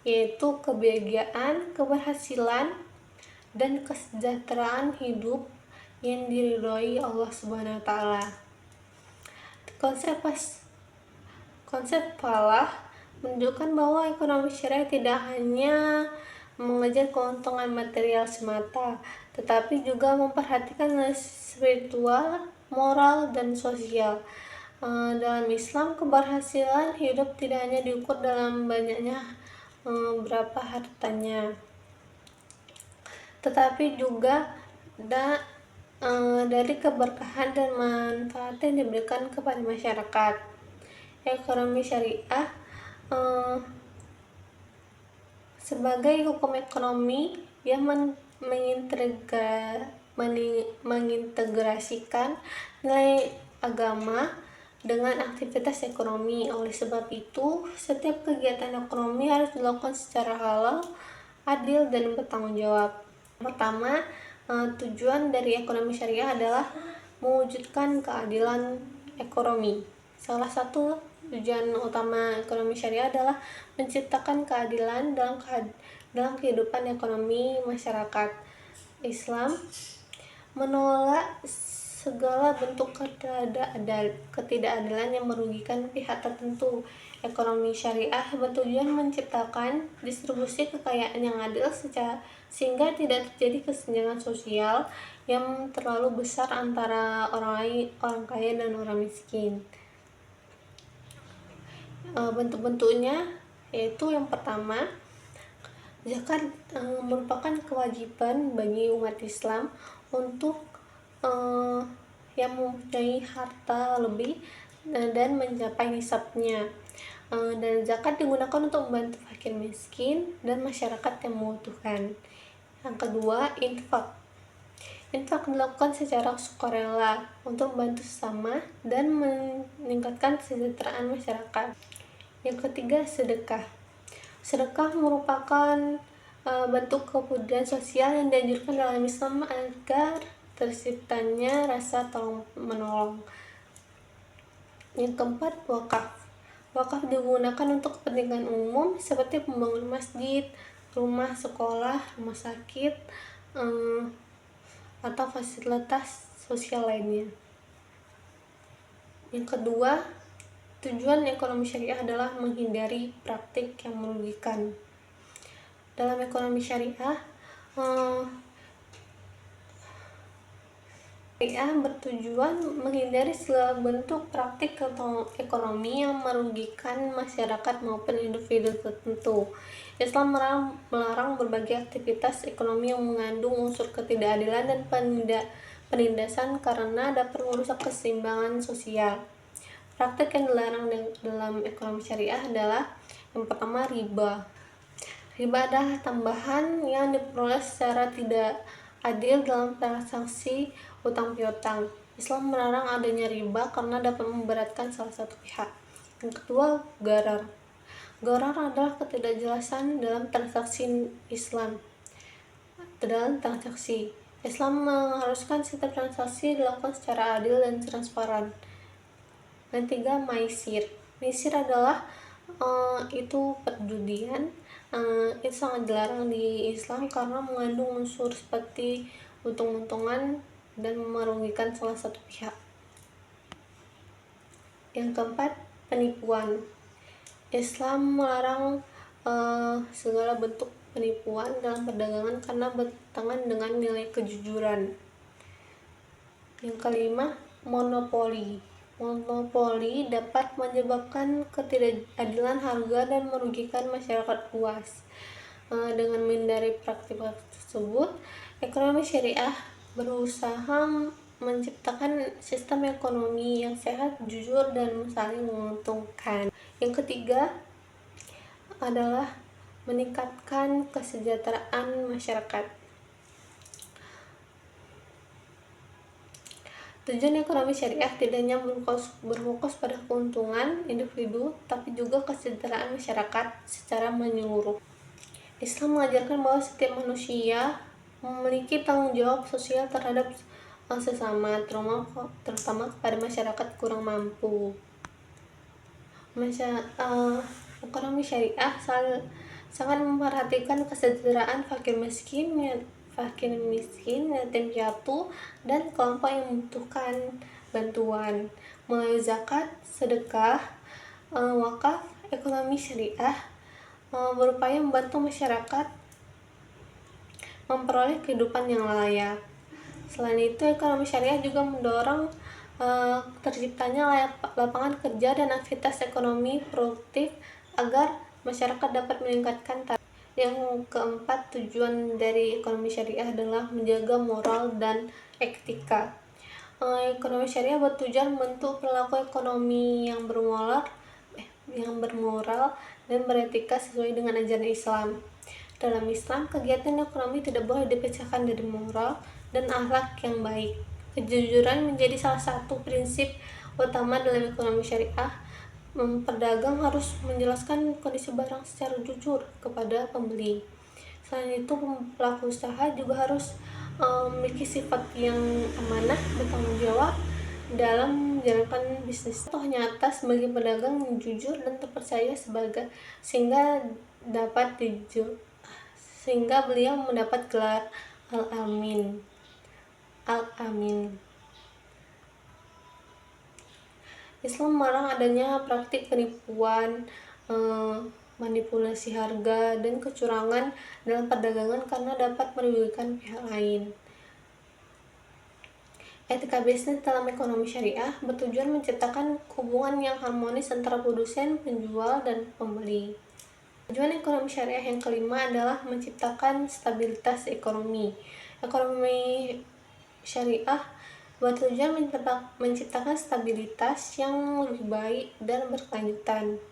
A: yaitu kebahagiaan, keberhasilan, dan kesejahteraan hidup yang diridhoi Allah Subhanahu wa Ta'ala. Konsep falah menunjukkan bahwa ekonomi syariah tidak hanya mengejar keuntungan material semata, tetapi juga memperhatikan nilai spiritual, moral, dan sosial. Dalam Islam, keberhasilan hidup tidak hanya diukur dalam banyaknya berapa hartanya, tetapi juga dari keberkahan dan manfaat yang diberikan kepada masyarakat. Ekonomi syariah sebagai hukum ekonomi yang mengintegrasikan nilai agama dengan aktivitas ekonomi. Oleh sebab itu, setiap kegiatan ekonomi harus dilakukan secara halal, adil, dan bertanggung jawab. Pertama, tujuan dari ekonomi syariah adalah mewujudkan keadilan ekonomi. Salah satu tujuan utama ekonomi syariah adalah menciptakan keadilan dalam kehidupan ekonomi masyarakat. Islam menolak segala bentuk ketidakadilan yang merugikan pihak tertentu. Ekonomi syariah bertujuan menciptakan distribusi kekayaan yang adil sehingga tidak terjadi kesenjangan sosial yang terlalu besar antara orang kaya dan orang miskin. Bentuk-bentuknya yaitu yang pertama, zakat merupakan kewajiban bagi umat Islam untuk yang mempunyai harta lebih dan mencapai nisabnya. Dan zakat digunakan untuk membantu fakir miskin dan masyarakat yang membutuhkan. Yang kedua, infak. Infak dilakukan secara sukarela untuk membantu sesama dan meningkatkan kesejahteraan masyarakat. Yang ketiga, sedekah. Sedekah merupakan bentuk kepedulian sosial yang dianjurkan dalam Islam agar terciptanya rasa tolong menolong. Yang keempat, wakaf. Wakaf digunakan untuk kepentingan umum seperti pembangunan masjid, rumah sekolah, rumah sakit, atau fasilitas sosial lainnya. Yang kedua, tujuan ekonomi syariah adalah menghindari praktik yang merugikan. Dalam ekonomi syariah bertujuan menghindari segala bentuk praktik ekonomi yang merugikan masyarakat maupun individu tertentu. Islam melarang berbagai aktivitas ekonomi yang mengandung unsur ketidakadilan dan penindasan karena dapat merusak keseimbangan sosial. Praktik yang dilarang dalam ekonomi syariah adalah yang pertama, riba. Riba adalah tambahan yang diperoleh secara tidak adil dalam transaksi utang piutang. Islam melarang adanya riba karena dapat memberatkan salah satu pihak. Yang kedua, gharar. Gharar adalah ketidakjelasan dalam transaksi Islam. Islam mengharuskan setiap transaksi dilakukan secara adil dan transparan. Yang tiga, maisir. Maisir adalah itu perjudian. Itu sangat dilarang di Islam karena mengandung unsur seperti untung-untungan dan merugikan salah satu pihak. Yang keempat, penipuan. Islam melarang segala bentuk penipuan dalam perdagangan karena bertentangan dengan nilai kejujuran. Yang kelima, monopoli. Monopoli dapat menyebabkan ketidakadilan harga dan merugikan masyarakat luas. Dengan menghindari praktik tersebut, ekonomi syariah berusaha menciptakan sistem ekonomi yang sehat, jujur, dan saling menguntungkan. Yang ketiga adalah meningkatkan kesejahteraan masyarakat. Tujuan ekonomi syariah tidak hanya berfokus pada keuntungan individu, tapi juga kesejahteraan masyarakat secara menyeluruh. Islam mengajarkan bahwa setiap manusia memiliki tanggung jawab sosial terhadap sesama, terutama kepada masyarakat kurang mampu. Ekonomi syariah sangat memperhatikan kesejahteraan fakir miskin, yatim piatu, dan kelompok yang membutuhkan bantuan. Melalui zakat, sedekah, wakaf, ekonomi syariah berupaya membantu masyarakat memperoleh kehidupan yang layak. Selain itu, ekonomi syariah juga mendorong terciptanya lapangan kerja dan aktivitas ekonomi produktif agar masyarakat dapat meningkatkan taraf. Yang keempat, tujuan dari ekonomi syariah adalah menjaga moral dan etika. Ekonomi syariah bertujuan membentuk perilaku ekonomi yang bermoral dan beretika sesuai dengan ajaran Islam. Dalam Islam, kegiatan ekonomi tidak boleh dipisahkan dari moral dan akhlak yang baik. Kejujuran menjadi salah satu prinsip utama dalam ekonomi syariah. Pedagang harus menjelaskan kondisi barang secara jujur kepada pembeli. Selain itu, pelaku usaha juga harus memiliki sifat yang amanah, bertanggung jawab dalam menjalankan bisnis. Contoh nyata sebagai pedagang yang jujur dan terpercaya sehingga beliau mendapat gelar Al-Amin. Islam melarang adanya praktik penipuan, manipulasi harga, dan kecurangan dalam perdagangan karena dapat merugikan pihak lain. Etika bisnis dalam ekonomi syariah bertujuan menciptakan hubungan yang harmonis antara produsen, penjual, dan pembeli. Tujuan ekonomi syariah yang kelima adalah menciptakan stabilitas ekonomi. Ekonomi syariah bertujuan menciptakan stabilitas yang lebih baik dan berkelanjutan.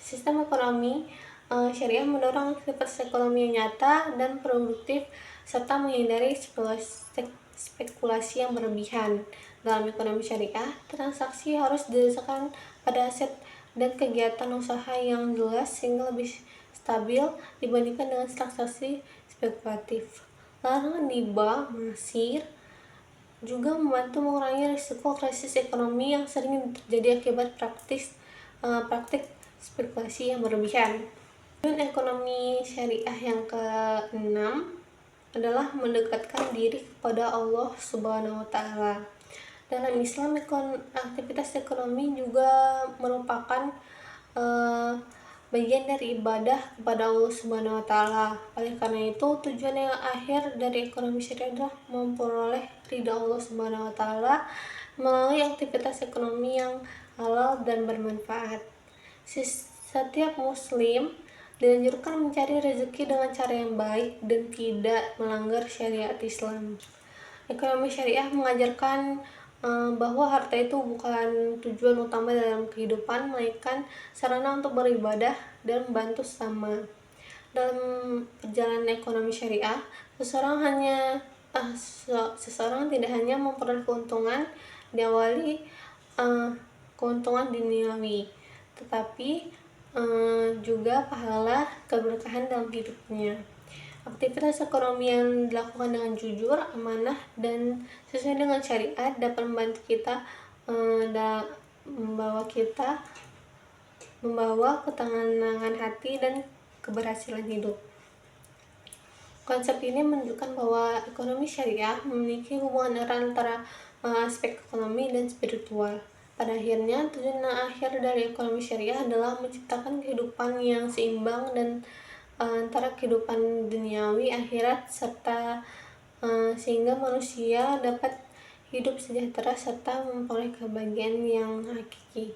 A: Sistem ekonomi syariah mendorong aktivitas ekonomi yang nyata dan produktif serta menghindari spekulasi yang berlebihan. Dalam ekonomi syariah, transaksi harus didasarkan pada aset dan kegiatan usaha yang jelas sehingga lebih stabil dibandingkan dengan transaksi spekulatif. Larangan riba, masir, juga membantu mengurangi risiko krisis ekonomi yang sering terjadi akibat praktik spekulasi yang berlebihan. Tujuan ekonomi syariah yang keenam adalah mendekatkan diri kepada Allah Subhanahu wa Ta'ala. Dalam Islam, aktivitas ekonomi juga merupakan bagian dari ibadah kepada Allah Subhanahu wa Ta'ala. Oleh karena itu, tujuan yang akhir dari ekonomi syariah adalah memperoleh ridha Allah Subhanahu wa Ta'ala melalui aktivitas ekonomi yang halal dan bermanfaat. Setiap muslim dianjurkan mencari rezeki dengan cara yang baik dan tidak melanggar syariat Islam. Ekonomi syariah mengajarkan bahwa harta itu bukan tujuan utama dalam kehidupan, melainkan sarana untuk beribadah dan membantu sesama. Dalam perjalanan ekonomi syariah, seseorang tidak hanya memperoleh keuntungan diawali keuntungan duniawi, tetapi juga pahala keberkahan dalam hidupnya. Aktivitas ekonomi yang dilakukan dengan jujur, amanah, dan sesuai dengan syariat dapat membantu kita membawa ketenangan hati dan keberhasilan hidup. Konsep ini menunjukkan bahwa ekonomi syariah memiliki hubungan erat antara aspek ekonomi dan spiritual. Pada akhirnya, tujuan akhir dari ekonomi syariah adalah menciptakan kehidupan yang seimbang dan antara kehidupan duniawi, akhirat, serta sehingga manusia dapat hidup sejahtera serta memperoleh kebahagiaan yang hakiki.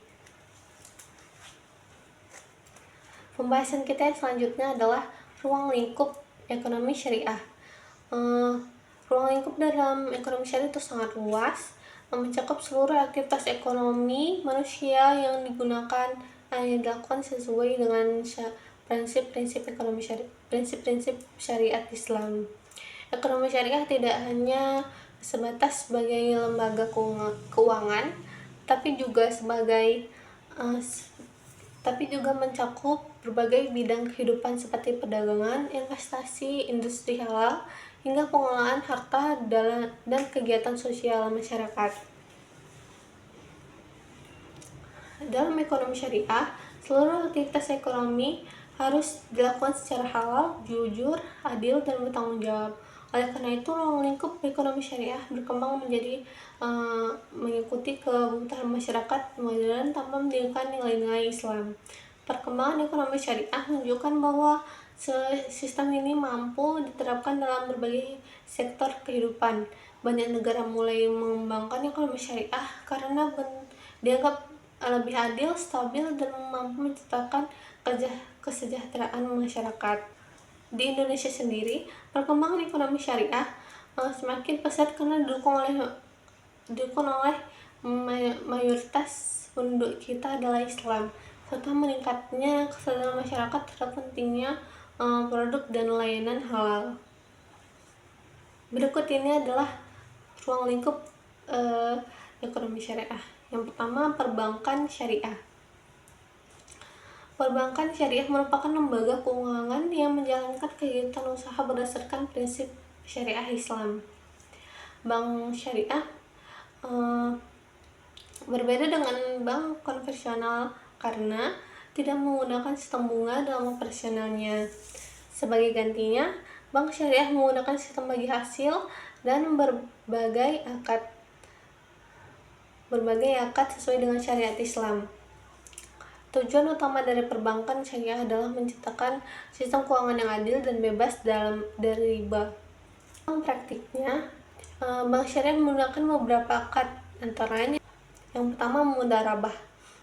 A: Pembahasan kita yang selanjutnya adalah ruang lingkup ekonomi syariah. Ruang lingkup dalam ekonomi syariah itu sangat luas, mencakup seluruh aktivitas ekonomi manusia yang dilakukan sesuai dengan prinsip-prinsip syariat Islam. Ekonomi syariah tidak hanya sebatas sebagai lembaga keuangan, tapi juga mencakup berbagai bidang kehidupan seperti perdagangan, investasi, industri halal, hingga pengelolaan harta dan kegiatan sosial masyarakat. Dalam ekonomi syariah, seluruh aktivitas ekonomi harus dilakukan secara halal, jujur, adil, dan bertanggung jawab. Oleh karena itu, ruang lingkup ekonomi syariah berkembang menjadi mengikuti kebutuhan masyarakat modern tanpa meninggalkan nilai-nilai Islam. Perkembangan ekonomi syariah menunjukkan bahwa sistem ini mampu diterapkan dalam berbagai sektor kehidupan. Banyak negara mulai mengembangkan ekonomi syariah karena dianggap lebih adil, stabil, dan mampu menciptakan kesejahteraan masyarakat. Di Indonesia sendiri, perkembangan ekonomi syariah semakin pesat karena didukung oleh mayoritas penduduk kita adalah Islam, serta meningkatnya kesadaran masyarakat terhadap pentingnya produk dan layanan halal. Berikut ini adalah ruang lingkup ekonomi syariah. Yang pertama, perbankan syariah. Perbankan syariah merupakan lembaga keuangan yang menjalankan kegiatan usaha berdasarkan prinsip syariah Islam. Bank syariah berbeda dengan bank konvensional karena tidak menggunakan sistem bunga dalam operasionalnya. Sebagai gantinya, bank syariah menggunakan sistem bagi hasil dan berbagai akad berbagai akad sesuai dengan syariat Islam. Tujuan utama dari perbankan syariah adalah menciptakan sistem keuangan yang adil dan bebas dari riba. Praktiknya, bank syariah menggunakan beberapa akad, antara lain yang pertama mudharabah.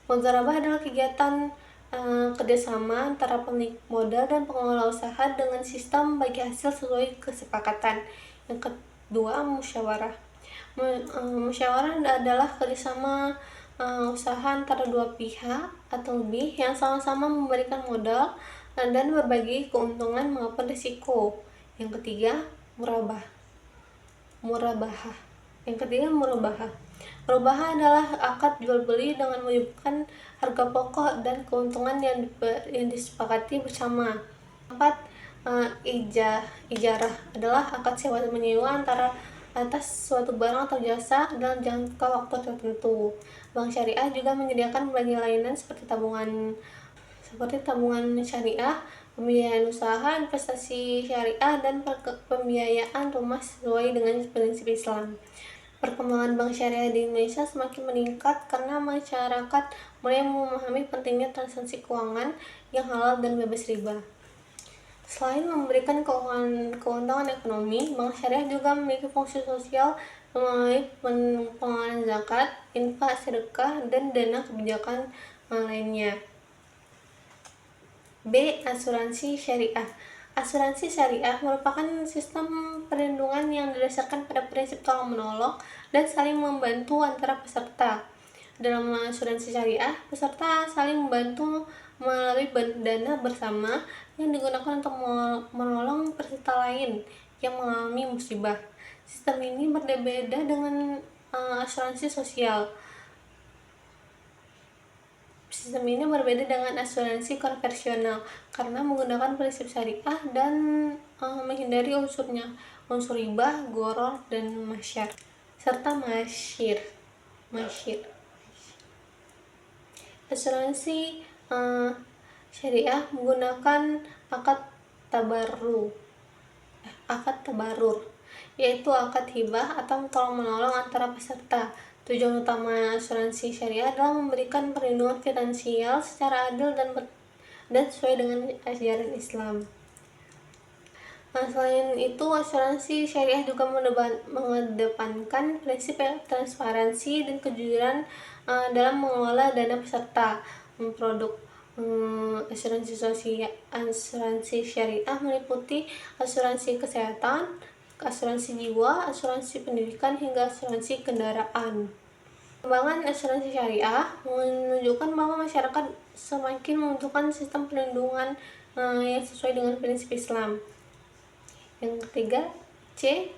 A: Mudharabah adalah kegiatan kerjasama antara pemilik modal dan pengelola usaha dengan sistem bagi hasil sesuai kesepakatan. Yang kedua, musyawarah. Musyawarah adalah kerjasama usaha antara dua pihak atau lebih yang sama-sama memberikan modal dan berbagi keuntungan maupun risiko. Yang ketiga, murabahah. Murabahah adalah akad jual beli dengan menyebutkan harga pokok dan keuntungan yang disepakati bersama. Keempat, ijarah adalah akad sewa menyewa atas suatu barang atau jasa dalam jangka waktu tertentu. Bank syariah juga menyediakan berbagai layanan seperti tabungan syariah, pembiayaan usaha, investasi syariah, dan pembiayaan rumah sesuai dengan prinsip Islam. Perkembangan bank syariah di Indonesia semakin meningkat karena masyarakat mulai memahami pentingnya transaksi keuangan yang halal dan bebas riba. Selain memberikan keuntungan ekonomi, bank syariah juga memiliki fungsi sosial melalui pengelolaan zakat, infak, sedekah, dan dana kebijakan lainnya. B. Asuransi syariah. Asuransi syariah merupakan sistem perlindungan yang didasarkan pada prinsip tolong-menolong dan saling membantu antara peserta. Dalam asuransi syariah, peserta saling membantu melalui dana bersama yang digunakan untuk menolong peserta lain yang mengalami musibah. Sistem ini berbeda dengan asuransi sosial. Sistem ini berbeda dengan asuransi konvensional karena menggunakan prinsip syariah dan menghindari unsur riba, gharar, dan masyar serta masyir. Asuransi syariah menggunakan akad tabarur, yaitu akad hibah atau tolong-menolong antara peserta. Tujuan utama asuransi syariah adalah memberikan perlindungan finansial secara adil dan sesuai dengan ajaran Islam. Selain itu, asuransi syariah juga mengedepankan prinsip transparansi dan kejujuran dalam mengelola dana peserta. Produk asuransi syariah meliputi asuransi kesehatan, asuransi jiwa, asuransi pendidikan, hingga asuransi kendaraan. Perkembangan asuransi syariah menunjukkan bahwa masyarakat semakin membutuhkan sistem perlindungan yang sesuai dengan prinsip Islam. Yang ketiga, C.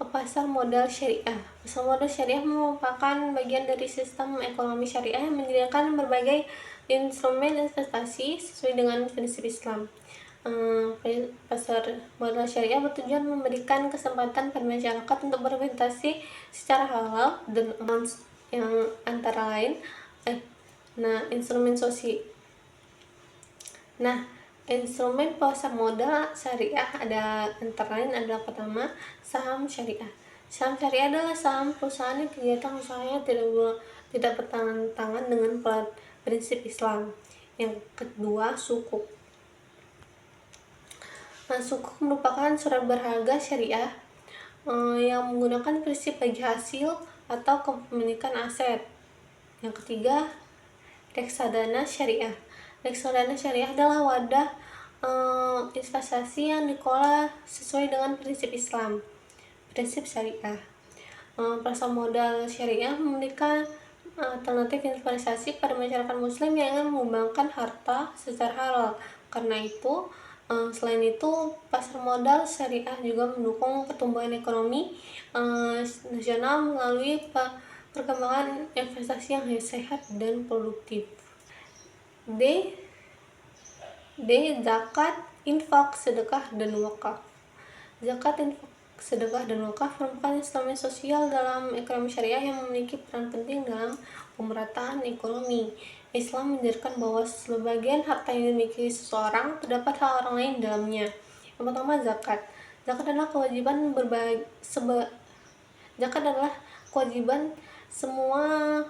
A: Pasar modal syariah. Pasar modal syariah merupakan bagian dari sistem ekonomi syariah yang menyediakan berbagai instrumen investasi sesuai dengan prinsip Islam. Pasar modal syariah bertujuan memberikan kesempatan pada masyarakat untuk berinvestasi secara halal dan yang antara lain instrumen pasar modal syariah antara lain adalah pertama, saham syariah. Saham syariah adalah saham perusahaan yang kegiatan usahanya tidak bertentangan dengan prinsip Islam. Yang kedua, sukuk. Sukuk merupakan surat berharga syariah yang menggunakan prinsip bagi hasil atau kepemilikan aset. Yang ketiga, reksadana syariah. Reksadana syariah adalah wadah investasi yang dikelola sesuai dengan prinsip Islam, prinsip syariah. Pasar modal syariah memberikan alternatif investasi pada masyarakat muslim yang ingin mengembangkan harta secara halal. Karena itu, selain itu, pasar modal syariah juga mendukung pertumbuhan ekonomi nasional melalui perkembangan investasi yang sehat dan produktif. D. Zakat, infak, sedekah, dan wakaf. Zakat, infak, sedekah, dan wakaf merupakan instrumen sosial dalam ekonomi syariah yang memiliki peran penting dalam pemerataan ekonomi. Islam mengajarkan bahwa sebagian harta yang dimiliki seseorang terdapat hak orang lain dalamnya. Yang pertama, zakat. Zakat adalah kewajiban semua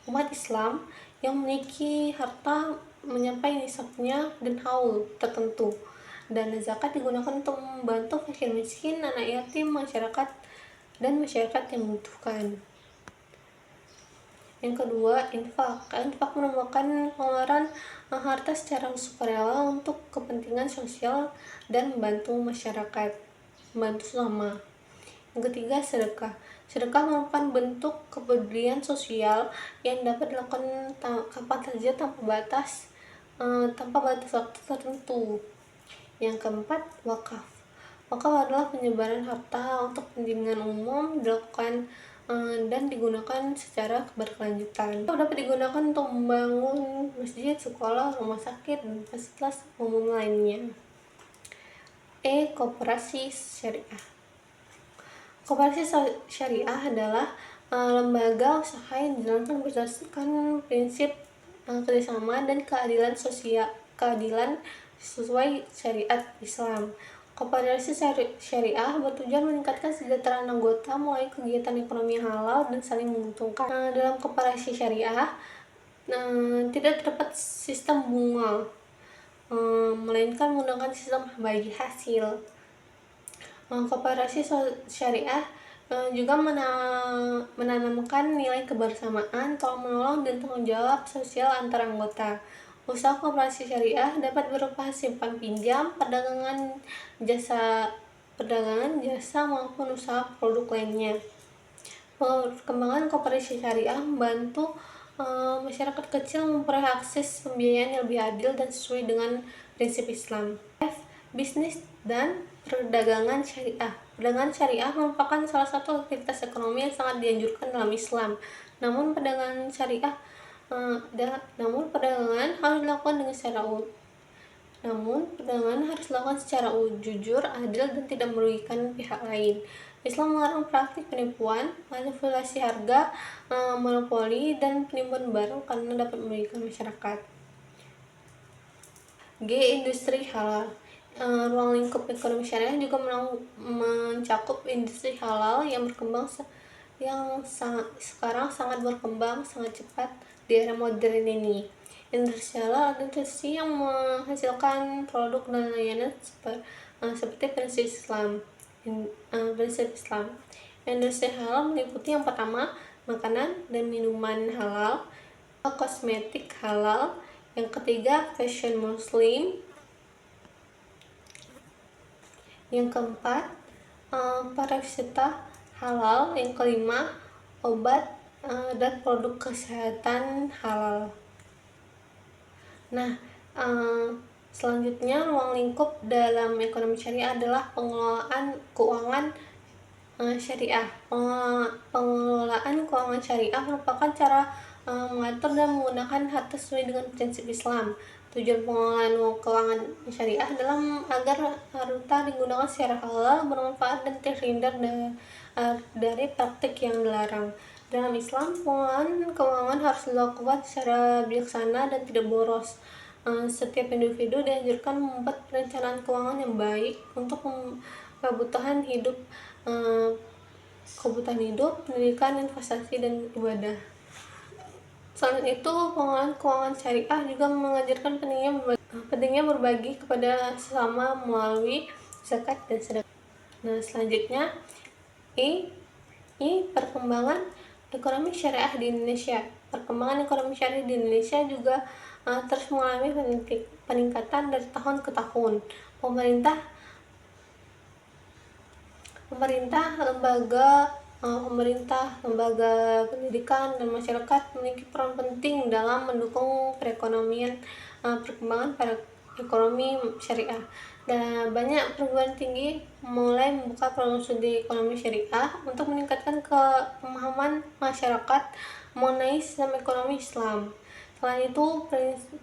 A: umat Islam yang memiliki harta mencapai nisabnya dan haul tertentu. Dana zakat digunakan untuk membantu fakir miskin, anak yatim, dan masyarakat yang membutuhkan. Yang kedua, infak. Infak merupakan pengeluaran harta secara sukarela untuk kepentingan sosial dan membantu masyarakat, membantu sesama. Yang ketiga, sedekah. Sedekah merupakan bentuk kepedulian sosial yang dapat dilakukan kapan saja tanpa batas waktu tertentu. Yang keempat, wakaf. Wakaf adalah penyebaran harta untuk kepentingan umum dilakukan dan digunakan secara berkelanjutan. Dapat digunakan untuk membangun masjid, sekolah, rumah sakit, dan fasilitas umum lainnya. Koperasi syariah. Koperasi syariah adalah lembaga usaha yang dijalankan berdasarkan prinsip kerjasama dan keadilan sesuai syariat Islam. Koperasi syariah bertujuan meningkatkan kesejahteraan anggota melalui kegiatan ekonomi yang halal dan saling menguntungkan. Dalam koperasi syariah tidak terdapat sistem bunga, melainkan menggunakan sistem bagi hasil. Koperasi syariah juga menanamkan nilai kebersamaan, tolong-menolong, dan tanggung jawab sosial antar anggota. Usaha koperasi syariah dapat berupa simpan pinjam, perdagangan jasa maupun usaha produk lainnya. Perkembangan koperasi syariah membantu masyarakat kecil memperoleh akses pembiayaan yang lebih adil dan sesuai dengan prinsip Islam. Bisnis dan perdagangan syariah. Perdagangan syariah merupakan salah satu aktivitas ekonomi yang sangat dianjurkan dalam Islam. Namun perdagangan harus dilakukan secara jujur, adil, dan tidak merugikan pihak lain. Islam melarang praktik penipuan, manipulasi harga, monopoli, dan penipuan barang karena dapat merugikan masyarakat. Industri halal. Ruang lingkup ekonomi syariah juga mencakup industri halal yang sekarang sangat berkembang sangat cepat di era modern ini. Industri halal adalah industri yang menghasilkan produk dan layanan seperti prinsip Islam. Industri halal meliputi yang pertama, makanan dan minuman halal, kosmetik halal, yang ketiga, fashion muslim, yang keempat, pariwisata halal, yang kelima, obat dan produk kesehatan halal. Nah, selanjutnya ruang lingkup dalam ekonomi syariah adalah pengelolaan keuangan syariah. Pengelolaan keuangan syariah merupakan cara mengatur dan menggunakan harta sesuai dengan prinsip Islam. Tujuan pengelolaan keuangan syariah adalah agar harta digunakan secara halal, bermanfaat, dan terhindar dari praktik yang dilarang. Dalam Islam, pengelolaan keuangan harus dilakukan secara bijaksana dan tidak boros. Setiap individu dianjurkan membuat perencanaan keuangan yang baik untuk kebutuhan hidup, pendidikan, investasi, dan ibadah. Selain itu, pengelolaan keuangan syariah juga mengajarkan pentingnya berbagi kepada sesama melalui zakat dan sedekah. Nah, selanjutnya perkembangan ekonomi syariah di Indonesia. Perkembangan ekonomi syariah di Indonesia juga terus mengalami peningkatan dari tahun ke tahun. Pemerintah, lembaga pendidikan, dan masyarakat memiliki peran penting dalam mendukung perkembangan ekonomi syariah. Dan banyak perguruan tinggi mulai membuka program studi ekonomi syariah untuk meningkatkan pemahaman masyarakat mengenai sistem ekonomi Islam. Selain itu,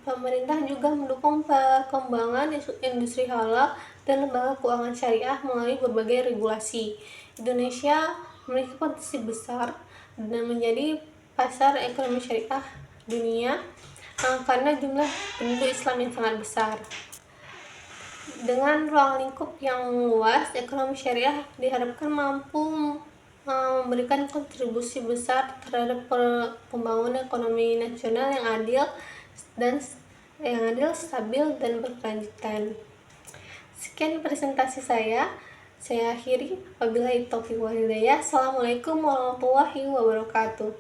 A: pemerintah juga mendukung perkembangan industri halal dan lembaga keuangan syariah melalui berbagai regulasi. Indonesia memiliki potensi besar dan menjadi pasar ekonomi syariah dunia karena jumlah penduduk Islam yang sangat besar. Dengan ruang lingkup yang luas, ekonomi syariah diharapkan mampu memberikan kontribusi besar terhadap pembangunan ekonomi nasional dan stabil dan berkelanjutan. Sekian presentasi saya. Saya akhiri. Wabillahi taufiq wal hidayah. Assalamualaikum warahmatullahi wabarakatuh.